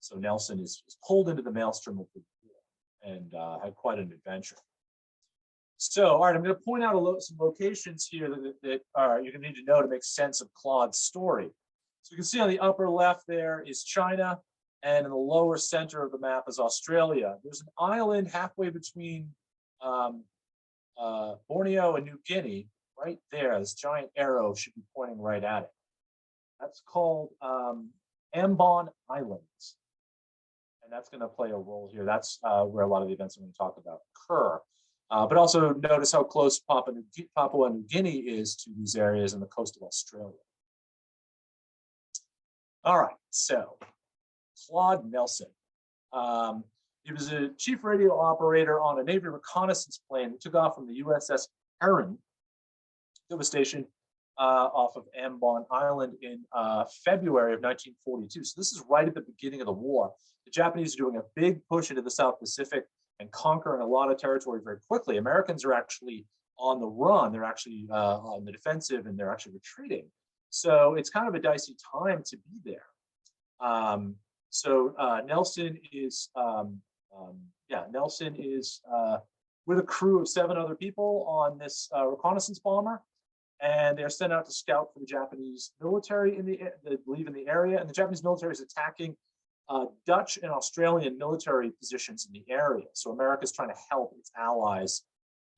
so Nelson is pulled into the maelstrom of the war and had quite an adventure. So, all right, I'm going to point out some locations here that you're going to need to know to make sense of Claude's story. So you can see on the upper left there is China, and in the lower center of the map is Australia. There's an island halfway between Borneo and New Guinea, right there. This giant arrow should be pointing right at it. That's called Ambon Islands. And that's going to play a role here. That's where a lot of the events I'm going to talk about occur. But also notice how close Papua New Guinea is to these areas in the coast of Australia. All right, so Claude Nelson. He was a chief radio operator on a Navy reconnaissance plane that took off from the USS Carroll that was stationed off of Ambon Island in February of 1942. So this is right at the beginning of the war. The Japanese are doing a big push into the South Pacific and conquering a lot of territory very quickly. Americans are actually on the run. They're actually on the defensive, and they're actually retreating. So it's kind of a dicey time to be there. Nelson is with a crew of 7 other people on this reconnaissance bomber, and they're sent out to scout for the Japanese military in the area. And the Japanese military is attacking Dutch and Australian military positions in the area. So America's trying to help its allies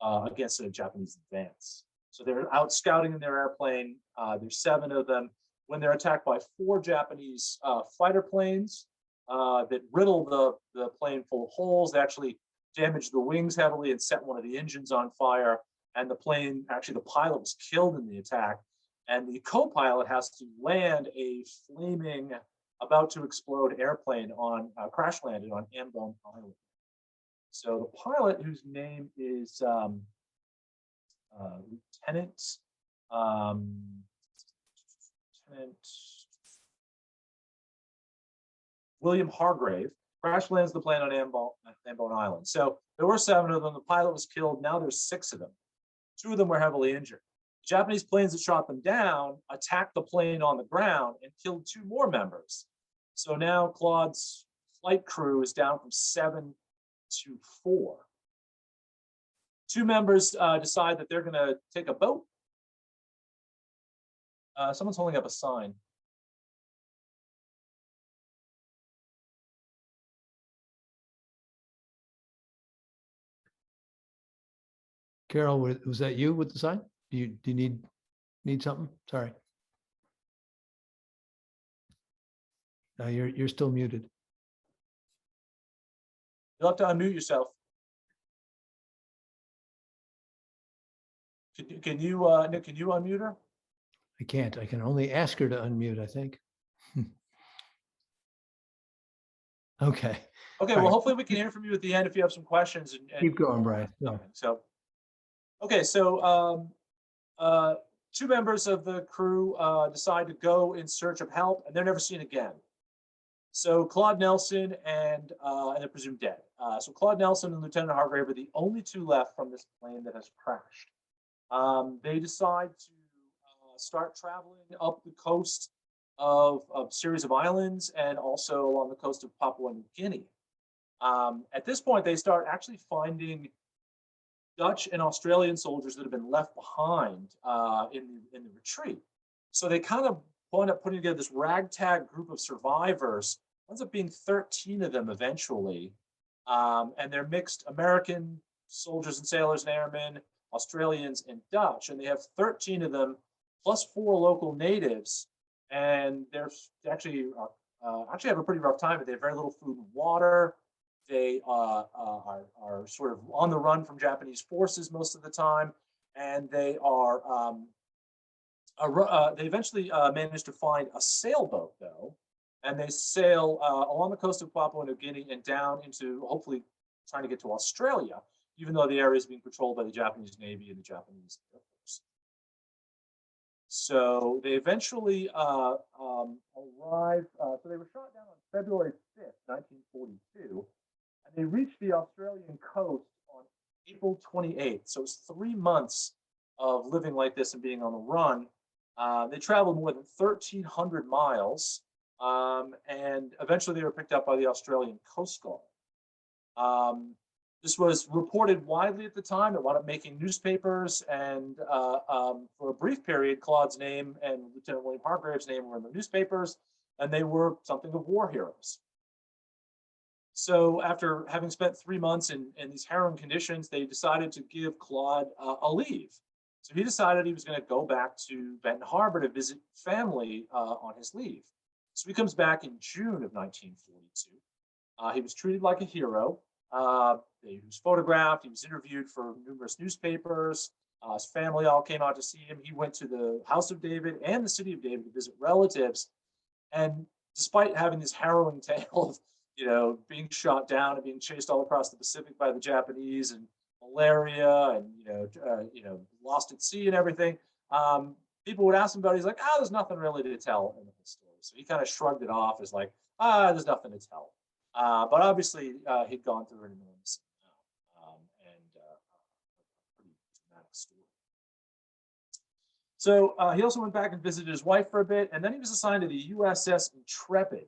against a Japanese advance. So they're out scouting in their airplane. There's 7 of them. When they're attacked by 4 Japanese fighter planes that riddle the plane full of holes, they actually damage the wings heavily and set one of the engines on fire. And the plane, actually the pilot was killed in the attack. And the co-pilot has to land a flaming, about to explode airplane crash landed on Ambon Island. So the pilot, whose name is Lieutenant William Hargrave, crash lands the plane on Ambon Island. So there were 7 of them. The pilot was killed. Now there's 6 of them. 2 of them were heavily injured. The Japanese planes that shot them down attacked the plane on the ground and killed 2 more members. So now Claude's flight crew is down from 7 to 4. 2 members decide that they're going to take a boat. Someone's holding up a sign. Carol, was that you with the sign? Do you need something? Sorry. No, you're still muted. You'll have to unmute yourself. Can you, Nick, can you unmute her? I can't. I can only ask her to unmute, I think. Okay. Okay, well, hopefully we can hear from you at the end if you have some questions. And keep going, Brian. No. So, okay, so 2 members of the crew decide to go in search of help, and they're never seen again. So Claude Nelson and they're presumed dead. So Claude Nelson and Lieutenant Hargrave are the only 2 left from this plane that has crashed. They decide to start traveling up the coast of a series of islands and also along the coast of Papua New Guinea. At this point, they start actually finding Dutch and Australian soldiers that have been left behind in the retreat. So they kind of wind up putting together this ragtag group of survivors. Ends up being 13 of them eventually. And they're mixed American soldiers and sailors and airmen, Australians and Dutch. And they have 13 of them plus 4 local natives. And they're actually have a pretty rough time, but they have very little food and water. They are sort of on the run from Japanese forces most of the time, and they are they eventually manage to find a sailboat though, and they sail along the coast of Papua New Guinea and down into hopefully trying to get to Australia, even though the area is being patrolled by the Japanese Navy and the Japanese Air Force. So they eventually arrive. So they were shot down on February 5th, 1942. And they reached the Australian coast on April 28th. So it's 3 months of living like this and being on the run. They traveled more than 1,300 miles, and eventually they were picked up by the Australian Coast Guard. This was reported widely at the time. It wound up making newspapers, and for a brief period, Claude's name and Lieutenant William Hargrave's name were in the newspapers, and they were something of war heroes. So after having spent 3 months in these harrowing conditions, they decided to give Claude a leave. So he decided he was going to go back to Benton Harbor to visit family on his leave. So he comes back in June of 1942. He was treated like a hero. He was photographed. He was interviewed for numerous newspapers. His family all came out to see him. He went to the House of David and the City of David to visit relatives. And despite having this harrowing tale being shot down and being chased all across the Pacific by the Japanese, and malaria, and lost at sea and everything. People would ask him about it. He's like, there's nothing really to tell in the whole story. So he kind of shrugged it off as like, there's nothing to tell. But obviously, he'd gone through an enormous amount, and a pretty dramatic story. So he also went back and visited his wife for a bit, and then he was assigned to the USS Intrepid,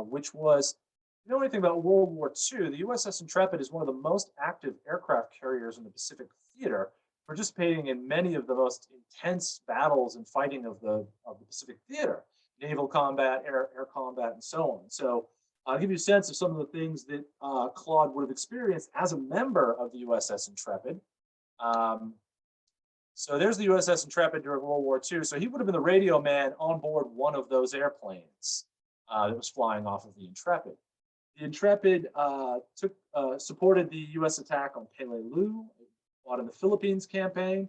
which was, if you know anything about World War II, the USS Intrepid is one of the most active aircraft carriers in the Pacific theater, participating in many of the most intense battles and fighting of the Pacific theater, naval combat, air combat, and so on. So I'll give you a sense of some of the things that Claude would have experienced as a member of the USS Intrepid. So there's the USS Intrepid during World War II. So he would have been the radio man on board one of those airplanes that was flying off of the Intrepid. The Intrepid supported the U.S. attack on Peleliu, fought in the Philippines campaign,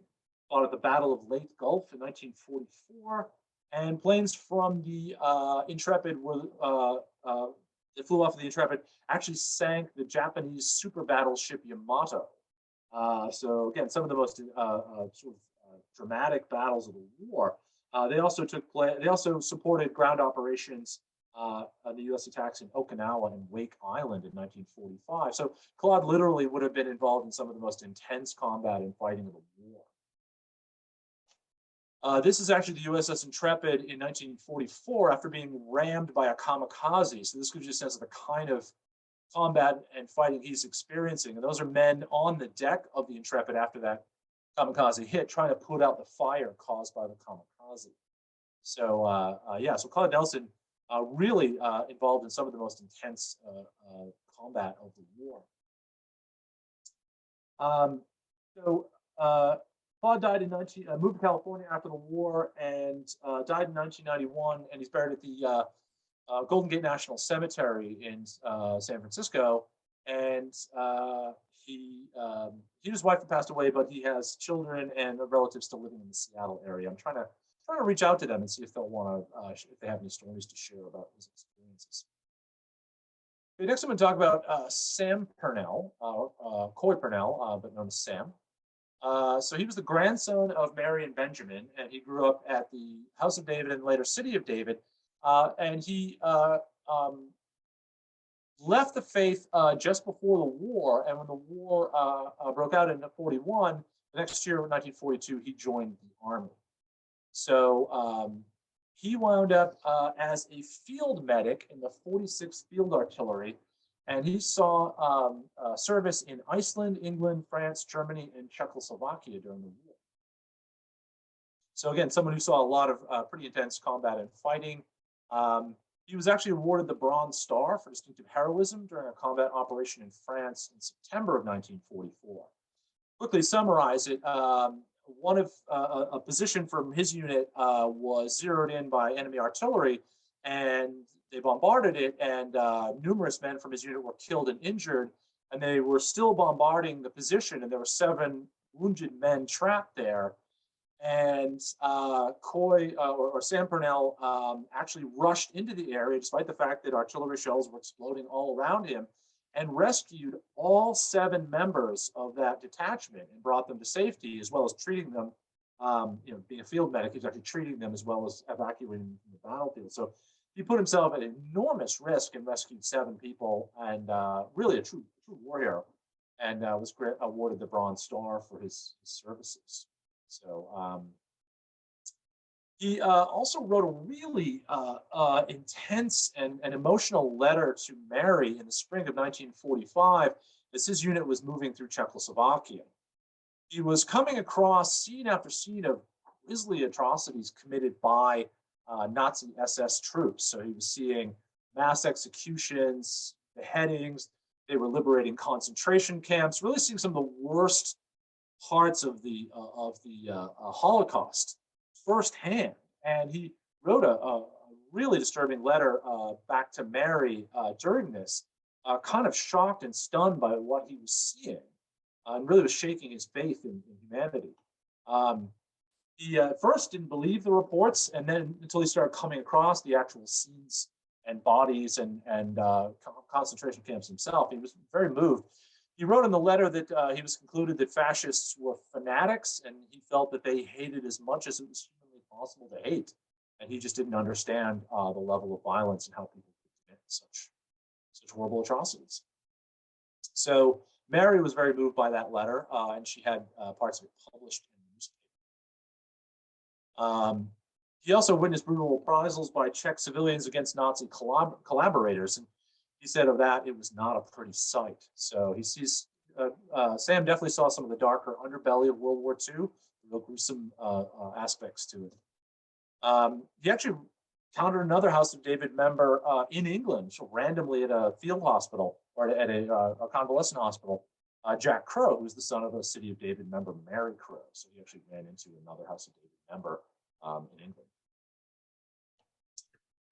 fought at the Battle of Leyte Gulf in 1944, and planes from the Intrepid that flew off of the Intrepid actually sank the Japanese super battleship Yamato. So again, some of the most dramatic battles of the war. They also supported ground operations the U.S. attacks in Okinawa and Wake Island in 1945. So Claude literally would have been involved in some of the most intense combat and fighting of the war. This is actually the USS Intrepid in 1944 after being rammed by a kamikaze. So this gives you a sense of the kind of combat and fighting he's experiencing. And those are men on the deck of the Intrepid after that kamikaze hit, trying to put out the fire caused by the kamikaze. So so Claude Nelson really involved in some of the most intense combat of the war. Claude died moved to California after the war, and died in 1991, and he's buried at the Golden Gate National Cemetery in San Francisco. And he and his wife have passed away, but he has children and relatives still living in the Seattle area. I'm trying to reach out to them and see if they'll want to, if they have any stories to share about his experiences. Okay, next I'm going to talk about Sam Purnell, Coy Purnell, but known as Sam. So he was the grandson of Mary and Benjamin, and he grew up at the House of David and later City of David. And he left the faith just before the war, and when the war broke out in 1941, the next year, in 1942, he joined the army. So he wound up as a field medic in the 46th Field Artillery, and he saw service in Iceland, England, France, Germany, and Czechoslovakia during the war. So again, someone who saw a lot of pretty intense combat and fighting. He was actually awarded the Bronze Star for distinctive heroism during a combat operation in France in September of 1944. Quickly summarize it. One of a position from his unit was zeroed in by enemy artillery, and they bombarded it, and numerous men from his unit were killed and injured, and they were still bombarding the position, and there were 7 wounded men trapped there. And Coy or Sam Purnell actually rushed into the area, despite the fact that artillery shells were exploding all around him, and rescued all 7 members of that detachment and brought them to safety, as well as treating them. Being a field medic, he was actually treating them as well as evacuating them from the battlefield. So he put himself at enormous risk and rescued 7 people, and really a true war hero, and was awarded the Bronze Star for his services. So he also wrote a really intense and emotional letter to Mary in the spring of 1945 as his unit was moving through Czechoslovakia. He was coming across scene after scene of grisly atrocities committed by Nazi SS troops. So he was seeing mass executions, beheadings. They were liberating concentration camps, really seeing some of the worst parts of the Holocaust firsthand. And he wrote a really disturbing letter back to Mary during this, kind of shocked and stunned by what he was seeing, and really was shaking his faith in humanity. He at first didn't believe the reports, and then until he started coming across the actual scenes and bodies and concentration camps himself. He was very moved. He wrote in the letter that he was concluded that fascists were fanatics, and he felt that they hated as much as it was humanly possible to hate. And he just didn't understand the level of violence and how people could commit such horrible atrocities. So Mary was very moved by that letter, and she had parts of it published in the newspaper. He also witnessed brutal reprisals by Czech civilians against Nazi collaborators, and he said of that it was not a pretty sight. So he sees Sam definitely saw some of the darker underbelly of World War II, real gruesome aspects to it. He actually encountered another House of David member in England, so randomly at a field hospital or at a convalescent hospital, Jack Crow, who's the son of a City of David member, Mary Crow. So he actually ran into another House of David member in England.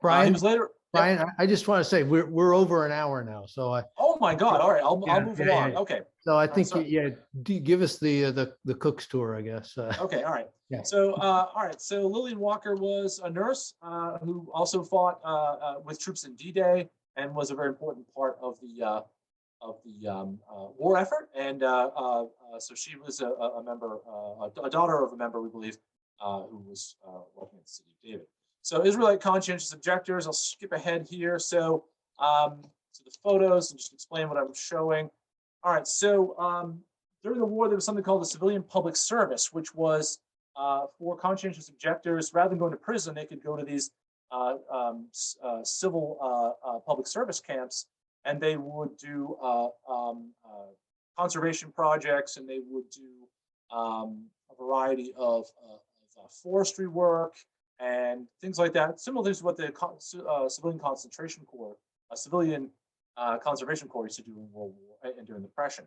Brian, he was later. Brian, yep. I just want to say we're over an hour now, so Oh my God! All right, I'll move along. Yeah. Okay. So I think give us the cook's tour, I guess. Okay. All right. Yeah. So all right. So Lillian Walker was a nurse who also fought with troops in D-Day and was a very important part of the war effort. And so she was a member, a daughter of a member, we believe, who was working at the City of David. So Israelite conscientious objectors, I'll skip ahead here. So to the photos and just explain what I'm showing. All right, so during the war, there was something called the civilian public service, which was for conscientious objectors. Rather than going to prison, they could go to these civil public service camps, and they would do conservation projects, and they would do a variety of forestry work and things like that. Similar to what the civilian concentration corps, civilian conservation corps used to do in World War and during the Depression.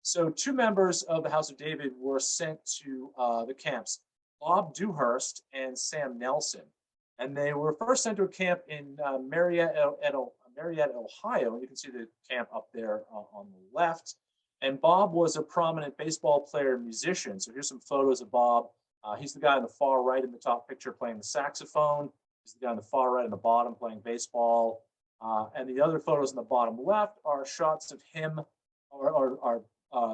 So 2 members of the House of David were sent to the camps, Bob Dewhurst and Sam Nelson. And they were first sent to a camp in Marietta, Ohio. And you can see the camp up there on the left. And Bob was a prominent baseball player and musician. So here's some photos of Bob. He's the guy on the far right in the top picture playing the saxophone. He's the guy on the far right in the bottom playing baseball. And the other photos in the bottom left are shots of him or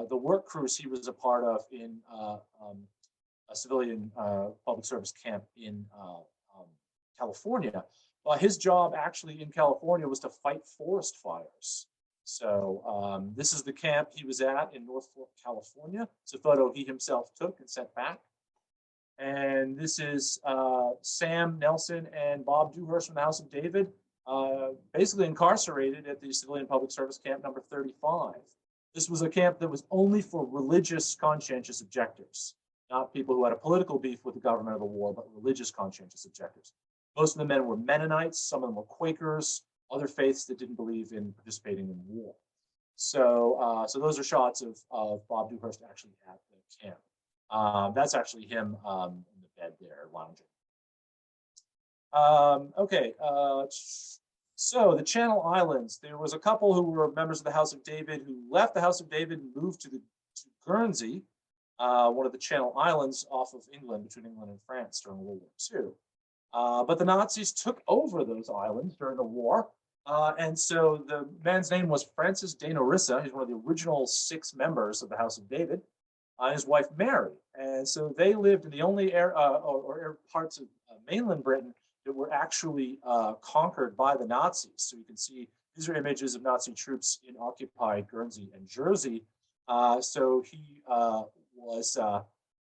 the work crews he was a part of in a civilian public service camp in California. His job actually in California was to fight forest fires. So this is the camp he was at in North Fork, California. It's a photo he himself took and sent back. And this is Sam Nelson and Bob Dewhurst from the House of David, basically incarcerated at the civilian public service camp number 35. This was a camp that was only for religious conscientious objectors, not people who had a political beef with the government of the war, but religious conscientious objectors. Most of the men were Mennonites, some of them were Quakers, other faiths that didn't believe in participating in war. So, so those are shots of Bob Dewhurst actually at the camp. That's actually him in the bed there, lounging. Okay, so the Channel Islands, there was a couple who were members of the House of David who left the House of David and moved to Guernsey, one of the Channel Islands off of England, between England and France during World War II. But the Nazis took over those islands during the war. And so the man's name was Francis de Norissa. He's one of the original 6 members of the House of David. His wife, Mary. And so they lived in the only parts of mainland Britain that were actually conquered by the Nazis. So you can see these are images of Nazi troops in occupied Guernsey and Jersey. So he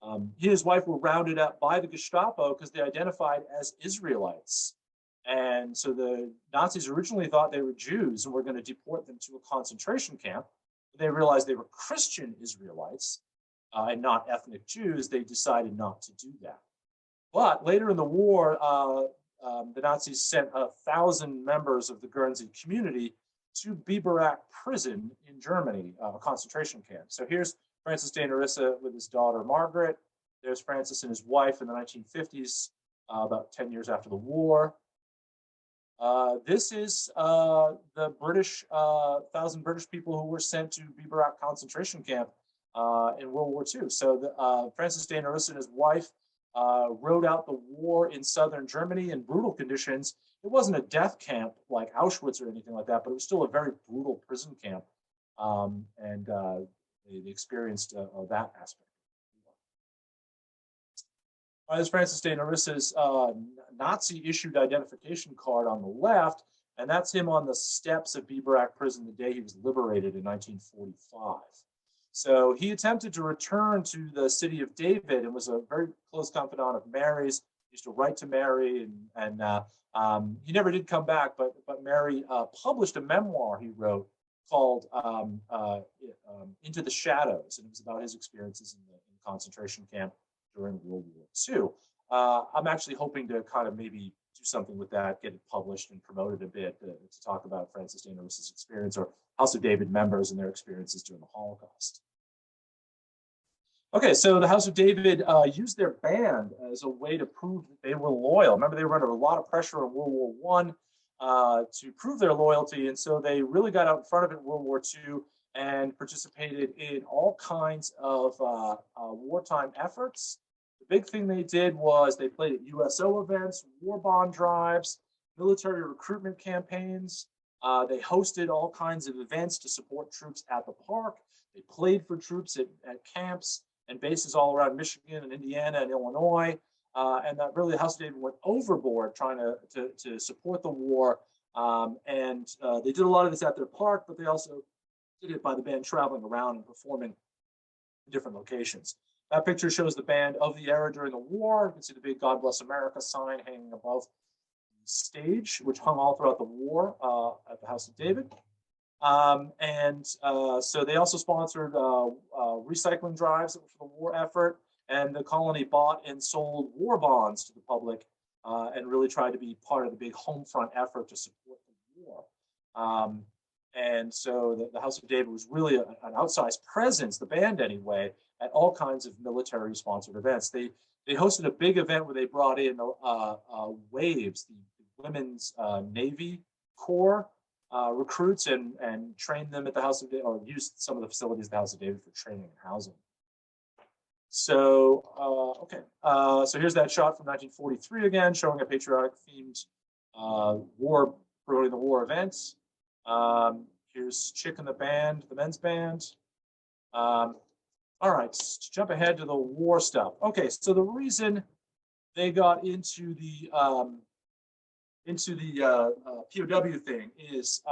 and his wife were rounded up by the Gestapo because they identified as Israelites. And so the Nazis originally thought they were Jews and were going to deport them to a concentration camp. They realized they were Christian Israelites and not ethnic Jews. They decided not to do that. But later in the war, the Nazis sent 1,000 members of the Guernsey community to Biberach prison in Germany, a concentration camp. So here's Francis de Norissa with his daughter, Margaret. There's Francis and his wife in the 1950s, about 10 years after the war. This is the British, 1,000 British people who were sent to Biberach concentration camp in World War II. So Francis de Norissa and his wife rode out the war in southern Germany in brutal conditions. It wasn't a death camp like Auschwitz or anything like that, but it was still a very brutal prison camp. And they experienced that aspect. This is Francis de Nerissa's Nazi-issued identification card on the left, and that's him on the steps of Biberach prison the day he was liberated in 1945. So he attempted to return to the city of David and was a very close confidant of Mary's. He used to write to Mary, and he never did come back, but Mary published a memoir he wrote called Into the Shadows, and it was about his experiences in the concentration camp during World War II. I'm actually hoping to kind of maybe do something with that, get it published and promoted a bit to talk about Francis de Nerissa's experience, or House of David members and their experiences during the Holocaust. Okay, so the House of David used their band as a way to prove that they were loyal. Remember, they were under a lot of pressure in World War I to prove their loyalty, and so they really got out in front of it in World War II and participated in all kinds of wartime efforts. The big thing they did was they played at USO events, war bond drives, military recruitment campaigns. They hosted all kinds of events to support troops at the park. They played for troops at camps and bases all around Michigan and Indiana and Illinois. And that really the House of David went overboard trying to support the war. And they did a lot of this at their park, but they also did it by the band traveling around and performing in different locations. That picture shows the band of the era during the war. You can see the big God Bless America sign hanging above the stage, which hung all throughout the war at the House of David. So they also sponsored recycling drives for the war effort, and the colony bought and sold war bonds to the public and really tried to be part of the big home front effort to support the war. And so the House of David was really an outsized presence, the band anyway, at all kinds of military-sponsored events. They hosted a big event where they brought in WAVES, the Women's Navy Corps recruits, and trained them at the House of David, or used some of the facilities of the House of David for training and housing. So, so here's that shot from 1943 again, showing a patriotic-themed war, promoting the war events. Here's Chick and the band, the men's band. All right, to jump ahead to the war stuff. Okay, so the reason they got into the POW thing is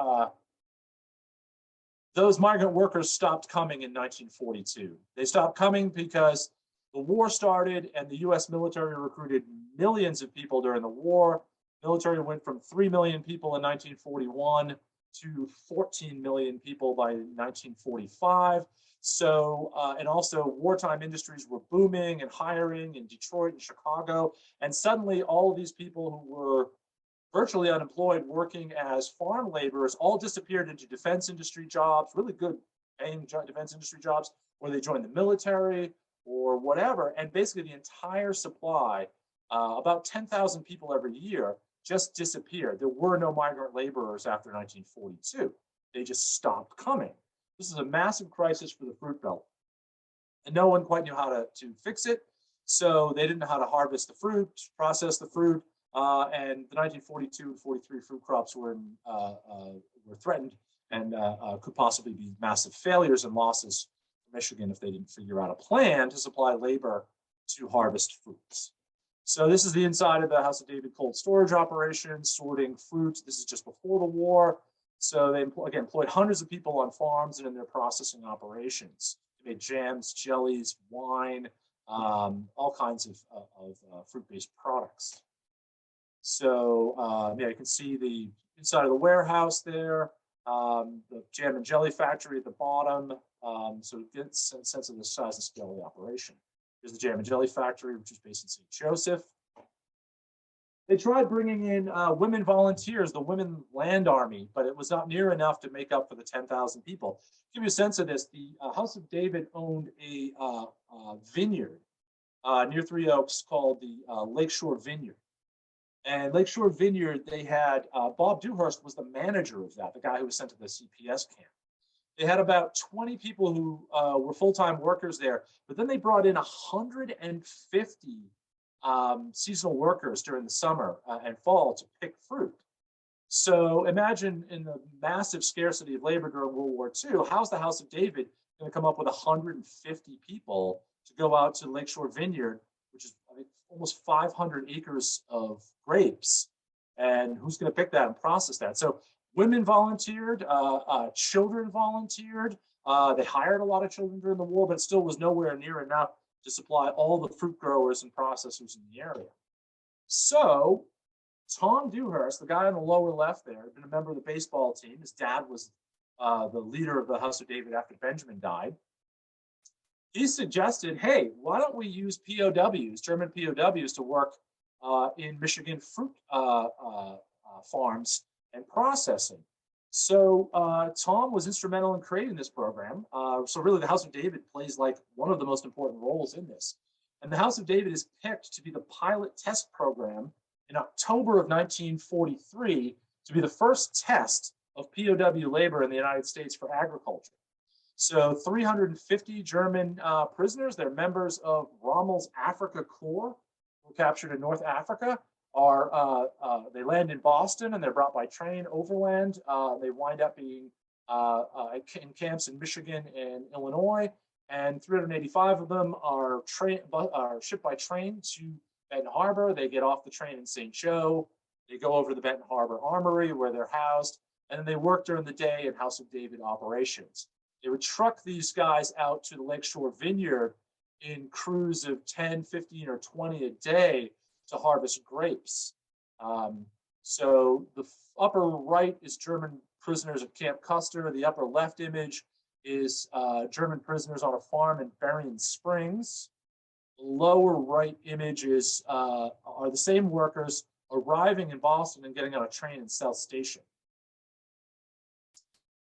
those migrant workers stopped coming in 1942. They stopped coming because the war started and the US military recruited millions of people during the war. The military went from 3 million people in 1941 to 14 million people by 1945. So, and also wartime industries were booming and hiring in Detroit and Chicago. And suddenly all of these people who were virtually unemployed working as farm laborers all disappeared into defense industry jobs, really good paying defense industry jobs, or they joined the military or whatever. And basically the entire supply, about 10,000 people every year, just disappeared. There were no migrant laborers after 1942. They just stopped coming. This is a massive crisis for the fruit belt. And no one quite knew how to fix it. So they didn't know how to harvest the fruit, process the fruit. And the 1942 and 43 fruit crops were threatened and could possibly be massive failures and losses for Michigan if they didn't figure out a plan to supply labor to harvest fruits. So this is the inside of the House of David cold storage operation, sorting fruit. This is just before the war. So they, again, employed hundreds of people on farms and in their processing operations. They made jams, jellies, wine, all kinds of fruit-based products. So yeah, you can see the inside of the warehouse there, the jam and jelly factory at the bottom. So it gets a sense of the size and scale of the operation. Here's the jam and jelly factory, which is based in St. Joseph. They tried bringing in women volunteers, the Women Land Army, but it was not near enough to make up for the 10,000 people. To give you a sense of this, the House of David owned a vineyard near Three Oaks called the Lakeshore Vineyard. And Lakeshore Vineyard, they had, Bob Dewhurst was the manager of that, the guy who was sent to the CPS camp. They had about 20 people who were full-time workers there, but then they brought in 150 seasonal workers during the summer and fall to pick fruit. So imagine in the massive scarcity of labor during World War II, how's the House of David going to come up with 150 people to go out to Lakeshore Vineyard, which is, I think, almost 500 acres of grapes? And who's going to pick that and process that? So women volunteered, children volunteered. They hired a lot of children during the war, but it still was nowhere near enough to supply all the fruit growers and processors in the area. So Tom Dewhurst, the guy on the lower left there, had been a member of the baseball team. His dad was the leader of the House of David after Benjamin died. He suggested, hey, why don't we use POWs, German POWs, to work in Michigan fruit farms and processing. So Tom was instrumental in creating this program. So really the House of David plays like one of the most important roles in this. And the House of David is picked to be the pilot test program in October of 1943 to be the first test of POW labor in the United States for agriculture. So 350 German prisoners, they're members of Rommel's Africa Corps, who were captured in North Africa, they land in Boston and they're brought by train overland. They wind up being in camps in Michigan and Illinois, and 385 of them are shipped by train to Benton Harbor. They get off the train in St. Joe. They go over to the Benton Harbor Armory where they're housed, and then they work during the day in House of David operations. They would truck these guys out to the Lakeshore Vineyard in crews of 10, 15, or 20 a day to harvest grapes. So the upper right is German prisoners at Camp Custer. The upper left image is German prisoners on a farm in Berrien Springs. The lower right images are the same workers arriving in Boston and getting on a train in South Station.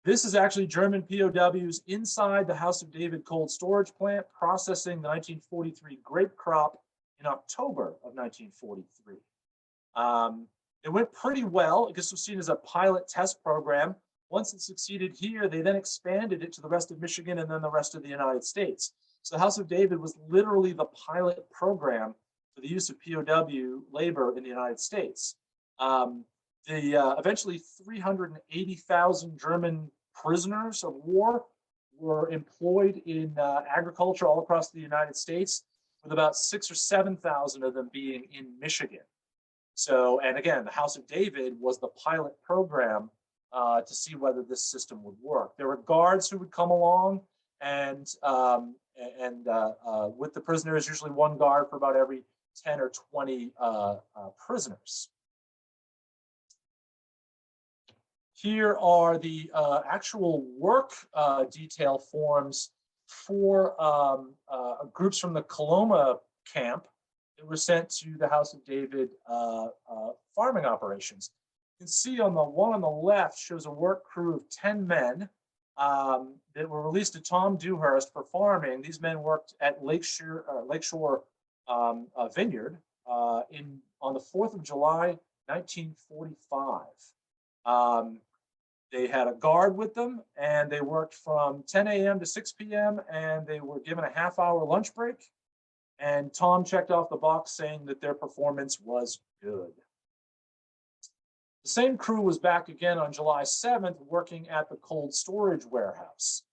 This is actually German POWs inside the House of David cold storage plant processing the 1943 grape crop in October of 1943. It went pretty well. This was seen as a pilot test program. Once it succeeded here, they then expanded it to the rest of Michigan and then the rest of the United States. So the House of David was literally the pilot program for the use of POW labor in the United States. Eventually 380,000 German prisoners of war were employed in agriculture all across the United States, with about 6,000 or 7,000 of them being in Michigan. So, and again, the House of David was the pilot program to see whether this system would work. There were guards who would come along, and with the prisoners, usually one guard for about every 10 or 20 prisoners. Here are the actual work detail forms for groups from the Coloma camp that were sent to the House of David farming operations. You can see on the one on the left shows a work crew of 10 men that were released to Tom Dewhurst for farming. These men worked at Lakeshore Vineyard on the 4th of July, 1945. They had a guard with them, and they worked from 10 a.m. to 6 p.m., and they were given a half-hour lunch break. And Tom checked off the box saying that their performance was good. The same crew was back again on July 7th, working at the cold storage warehouse.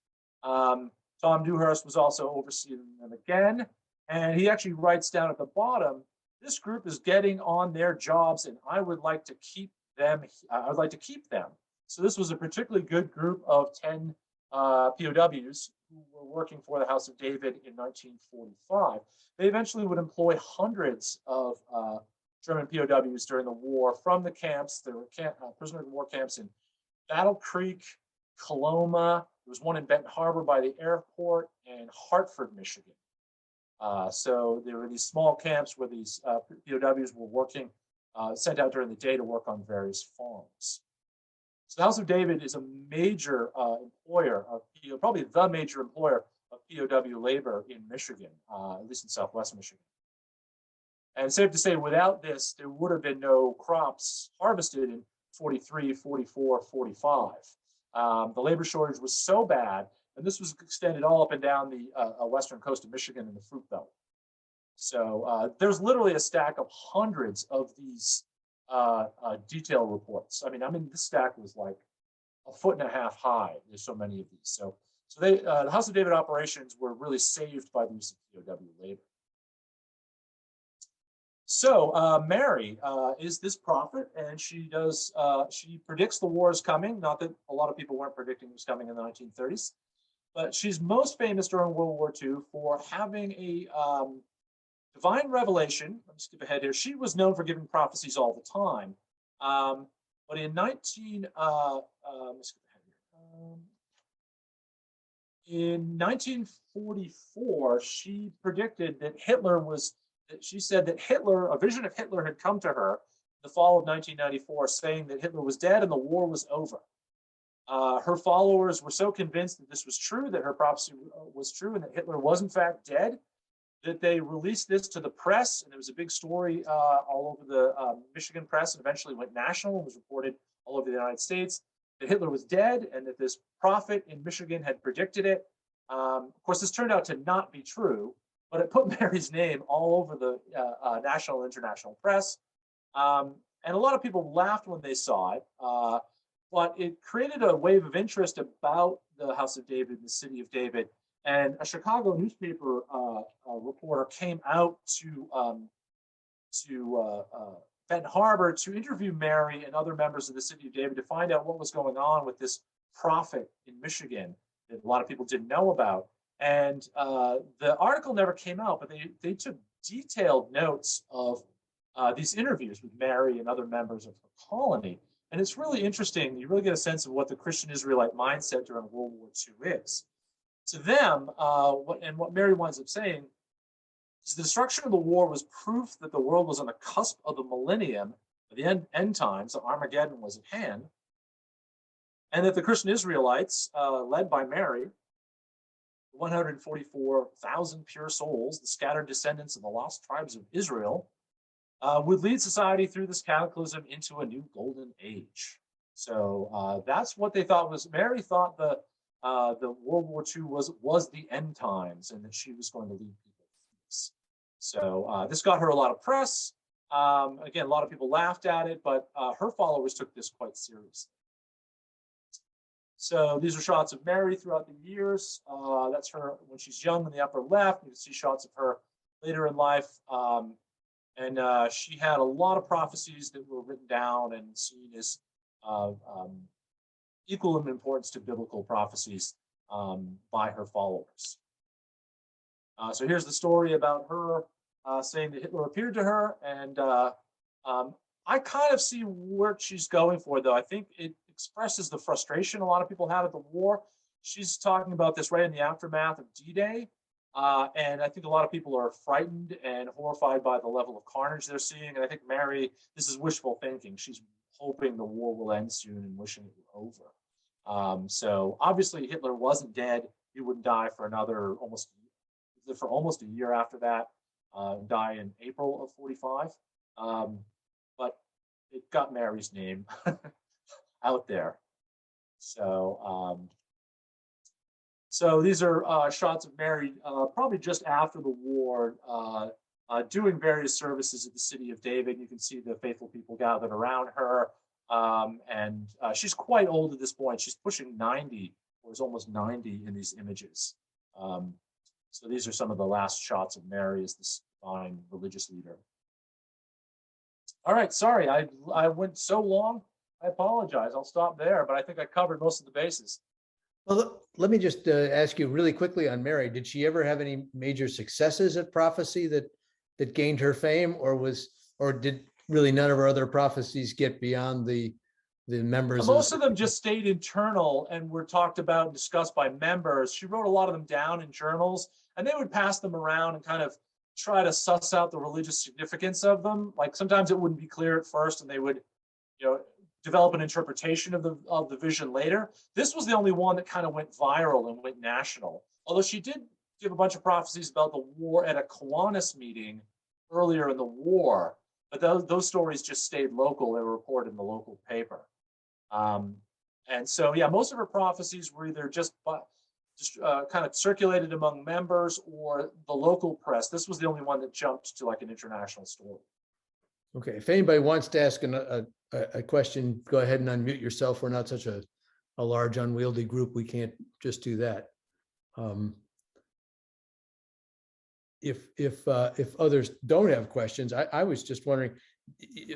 Tom Dewhurst was also overseeing them again, and he actually writes down at the bottom, this group is getting on their jobs, and I would like to keep them. So this was a particularly good group of 10 POWs who were working for the House of David in 1945. They eventually would employ hundreds of German POWs during the war from the camps. There were prisoner of war camps in Battle Creek, Coloma. There was one in Benton Harbor by the airport, and Hartford, Michigan. So there were these small camps where these POWs were working, sent out during the day to work on various farms. So the House of David is a major employer of probably the major employer of POW labor in Michigan, at least in Southwest Michigan. And safe to say, without this, there would have been no crops harvested in 43, 44, 45. The labor shortage was so bad, and this was extended all up and down the western coast of Michigan and the fruit belt. So there's literally a stack of hundreds of these detail reports. I mean, this stack was like a foot and a half high. There's so many of these. So the House of David operations were really saved by the use of POW labor. So Mary is this prophet, and she predicts the war is coming. Not that a lot of people weren't predicting it was coming in the 1930s, but she's most famous during World War II for having a divine revelation. Let me skip ahead here. She was known for giving prophecies all the time, but in 1944, she predicted that she said that a vision of Hitler had come to her the fall of 1994, saying that Hitler was dead and the war was over. Her followers were so convinced that this was true, that her prophecy was true, and that Hitler was in fact dead, that they released this to the press, and there was a big story all over the Michigan press, and eventually went national and was reported all over the United States, that Hitler was dead and that this prophet in Michigan had predicted it. Of course, this turned out to not be true, but it put Mary's name all over the national and international press. And a lot of people laughed when they saw it, but it created a wave of interest about the House of David and the city of David. And a Chicago newspaper reporter came out to Benton Harbor to interview Mary and other members of the city of David to find out what was going on with this prophet in Michigan that a lot of people didn't know about. And the article never came out, but they took detailed notes of these interviews with Mary and other members of her colony. And it's really interesting. You really get a sense of what the Christian Israelite mindset during World War II is. To them, what Mary winds up saying is the destruction of the war was proof that the world was on the cusp of the millennium, the end times, so Armageddon was at hand, and that the Christian Israelites, led by Mary, 144,000 pure souls, the scattered descendants of the lost tribes of Israel, would lead society through this cataclysm into a new golden age. So that's what they thought was. Mary thought the World War II was the end times, and that she was going to lead people through this. So this got her a lot of press. Again, a lot of people laughed at it, but her followers took this quite seriously. So these are shots of Mary throughout the years. That's her when she's young in the upper left. You can see shots of her later in life. And she had a lot of prophecies that were written down and seen as equal in importance to biblical prophecies by her followers. So here's the story about her saying that Hitler appeared to her. And I kind of see where she's going for, though. I think it expresses the frustration a lot of people had at the war. She's talking about this right in the aftermath of D-Day. And I think a lot of people are frightened and horrified by the level of carnage they're seeing. And I think Mary, this is wishful thinking. She's hoping the war will end soon and wishing it were over. So obviously Hitler wasn't dead. He wouldn't die for almost a year after that, die in April of 45. But it got Mary's name out there. So so these are shots of Mary probably just after the war, doing various services at the city of David. You can see the faithful people gathered around her. And she's quite old at this point. She's pushing 90, or is almost 90 in these images. So these are some of the last shots of Mary as this fine religious leader. All right, sorry, I went so long. I apologize. I'll stop there, but I think I covered most of the bases. Well, let me just ask you really quickly on Mary. Did she ever have any major successes at prophecy that gained her fame, or did really none of her other prophecies get beyond the members? Most of them just stayed internal and were talked about and discussed by members. She wrote a lot of them down in journals, and they would pass them around and kind of try to suss out the religious significance of them. Like sometimes it wouldn't be clear at first, and they would, develop an interpretation of the vision later. This was the only one that kind of went viral and went national. Although she did give a bunch of prophecies about the war at a Kiwanis meeting earlier in the war, but those stories just stayed local. They were reported in the local paper. And so, yeah, most of her prophecies were either just kind of circulated among members or the local press. This was the only one that jumped to like an international story. Okay, if anybody wants to ask a question, go ahead and unmute yourself. We're not such a large unwieldy group. We can't just do that. If others don't have questions, I was just wondering,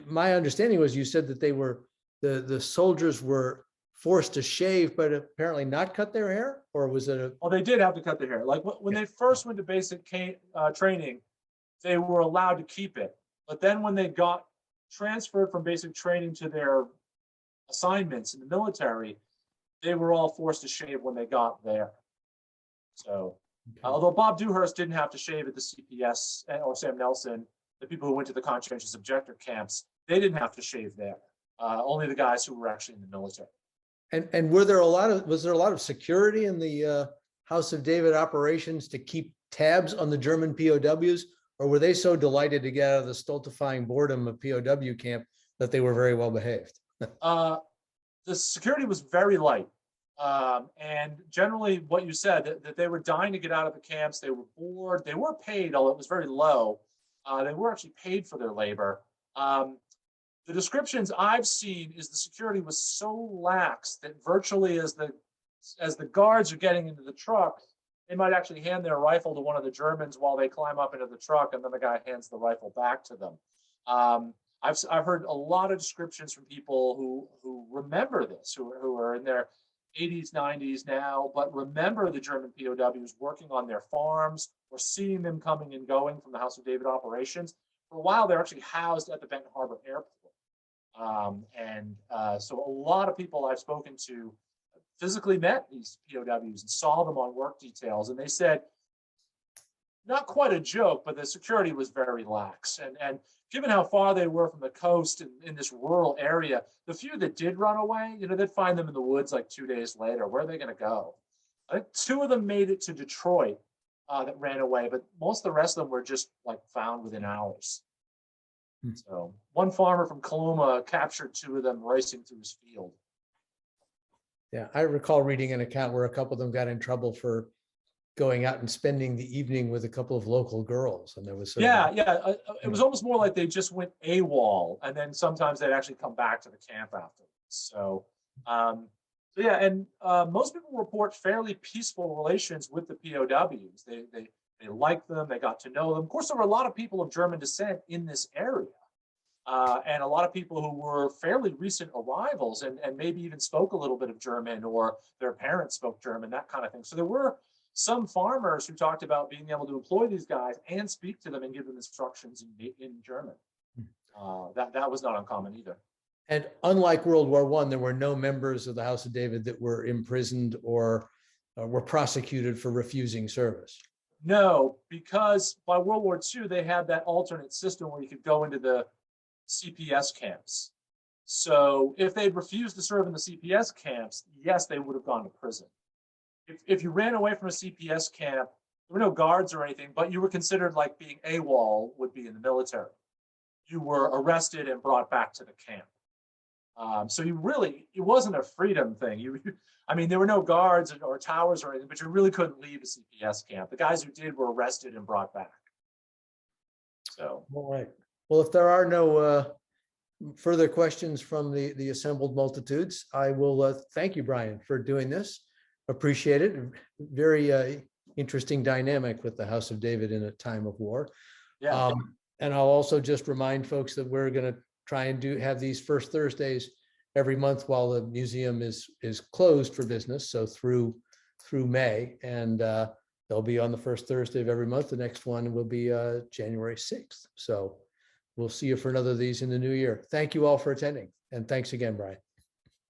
my understanding was you said that they were, the soldiers were forced to shave, but apparently not cut their hair, or was it a? Well, they did have to cut their hair. Like when they first went to basic training, they were allowed to keep it. But then when they got transferred from basic training to their assignments in the military, they were all forced to shave when they got there. So, Okay. although Bob Dewhurst didn't have to shave at the CPS, or Sam Nelson, the people who went to the conscientious objector camps, they didn't have to shave there. Only the guys who were actually in the military. And was there a lot of security in the House of David operations to keep tabs on the German POWs, or were they so delighted to get out of the stultifying boredom of POW camp that they were very well behaved? The security was very light. And generally what you said, that they were dying to get out of the camps. They were bored. They were paid, although it was very low. They were actually paid for their labor. The descriptions I've seen is the security was so lax that virtually as the guards are getting into the truck, they might actually hand their rifle to one of the Germans while they climb up into the truck, and then the guy hands the rifle back to them. I've heard a lot of descriptions from people who remember this, who are in their 80s, 90s now, but remember the German POWs working on their farms or seeing them coming and going from the House of David operations. For a while, they're actually housed at the Benton Harbor airport. So a lot of people I've spoken to physically met these POWs and saw them on work details, and they said, not quite a joke, but the security was very lax. And given how far they were from the coast and in this rural area, the few that did run away, they'd find them in the woods like 2 days later. Where are they going to go? I think 2 of them made it to Detroit that ran away, but most of the rest of them were just like found within hours. So one farmer from Coloma captured 2 of them racing through his field. Yeah, I recall reading an account where a couple of them got in trouble for going out and spending the evening with a couple of local girls, and there was It was almost more like they just went AWOL, and then sometimes they'd actually come back to the camp afterwards. So, most people report fairly peaceful relations with the POWs. They liked them, they got to know them. Of course, there were a lot of people of German descent in this area, and a lot of people who were fairly recent arrivals and maybe even spoke a little bit of German, or their parents spoke German, that kind of thing. So there were some farmers who talked about being able to employ these guys and speak to them and give them instructions in German. That was not uncommon either. And unlike World War I, there were no members of the House of David that were imprisoned or were prosecuted for refusing service. No, because by World War II, they had that alternate system where you could go into the CPS camps. So if they'd refused to serve in the CPS camps, yes, they would have gone to prison. If you ran away from a CPS camp, there were no guards or anything, but you were considered like being AWOL would be in the military. You were arrested and brought back to the camp. So it wasn't a freedom thing. There were no guards or towers or anything, but you really couldn't leave a CPS camp. The guys who did were arrested and brought back. So. All right. Well, if there are no further questions from the assembled multitudes, I will thank you, Brian, for doing this. Appreciate it. Very interesting dynamic with the House of David in a time of war. Yeah. And I'll also just remind folks that we're going to try and have these first Thursdays every month while the museum is closed for business. So through May, and they'll be on the first Thursday of every month. The next one will be January 6th. So we'll see you for another of these in the new year. Thank you all for attending. And thanks again, Brian.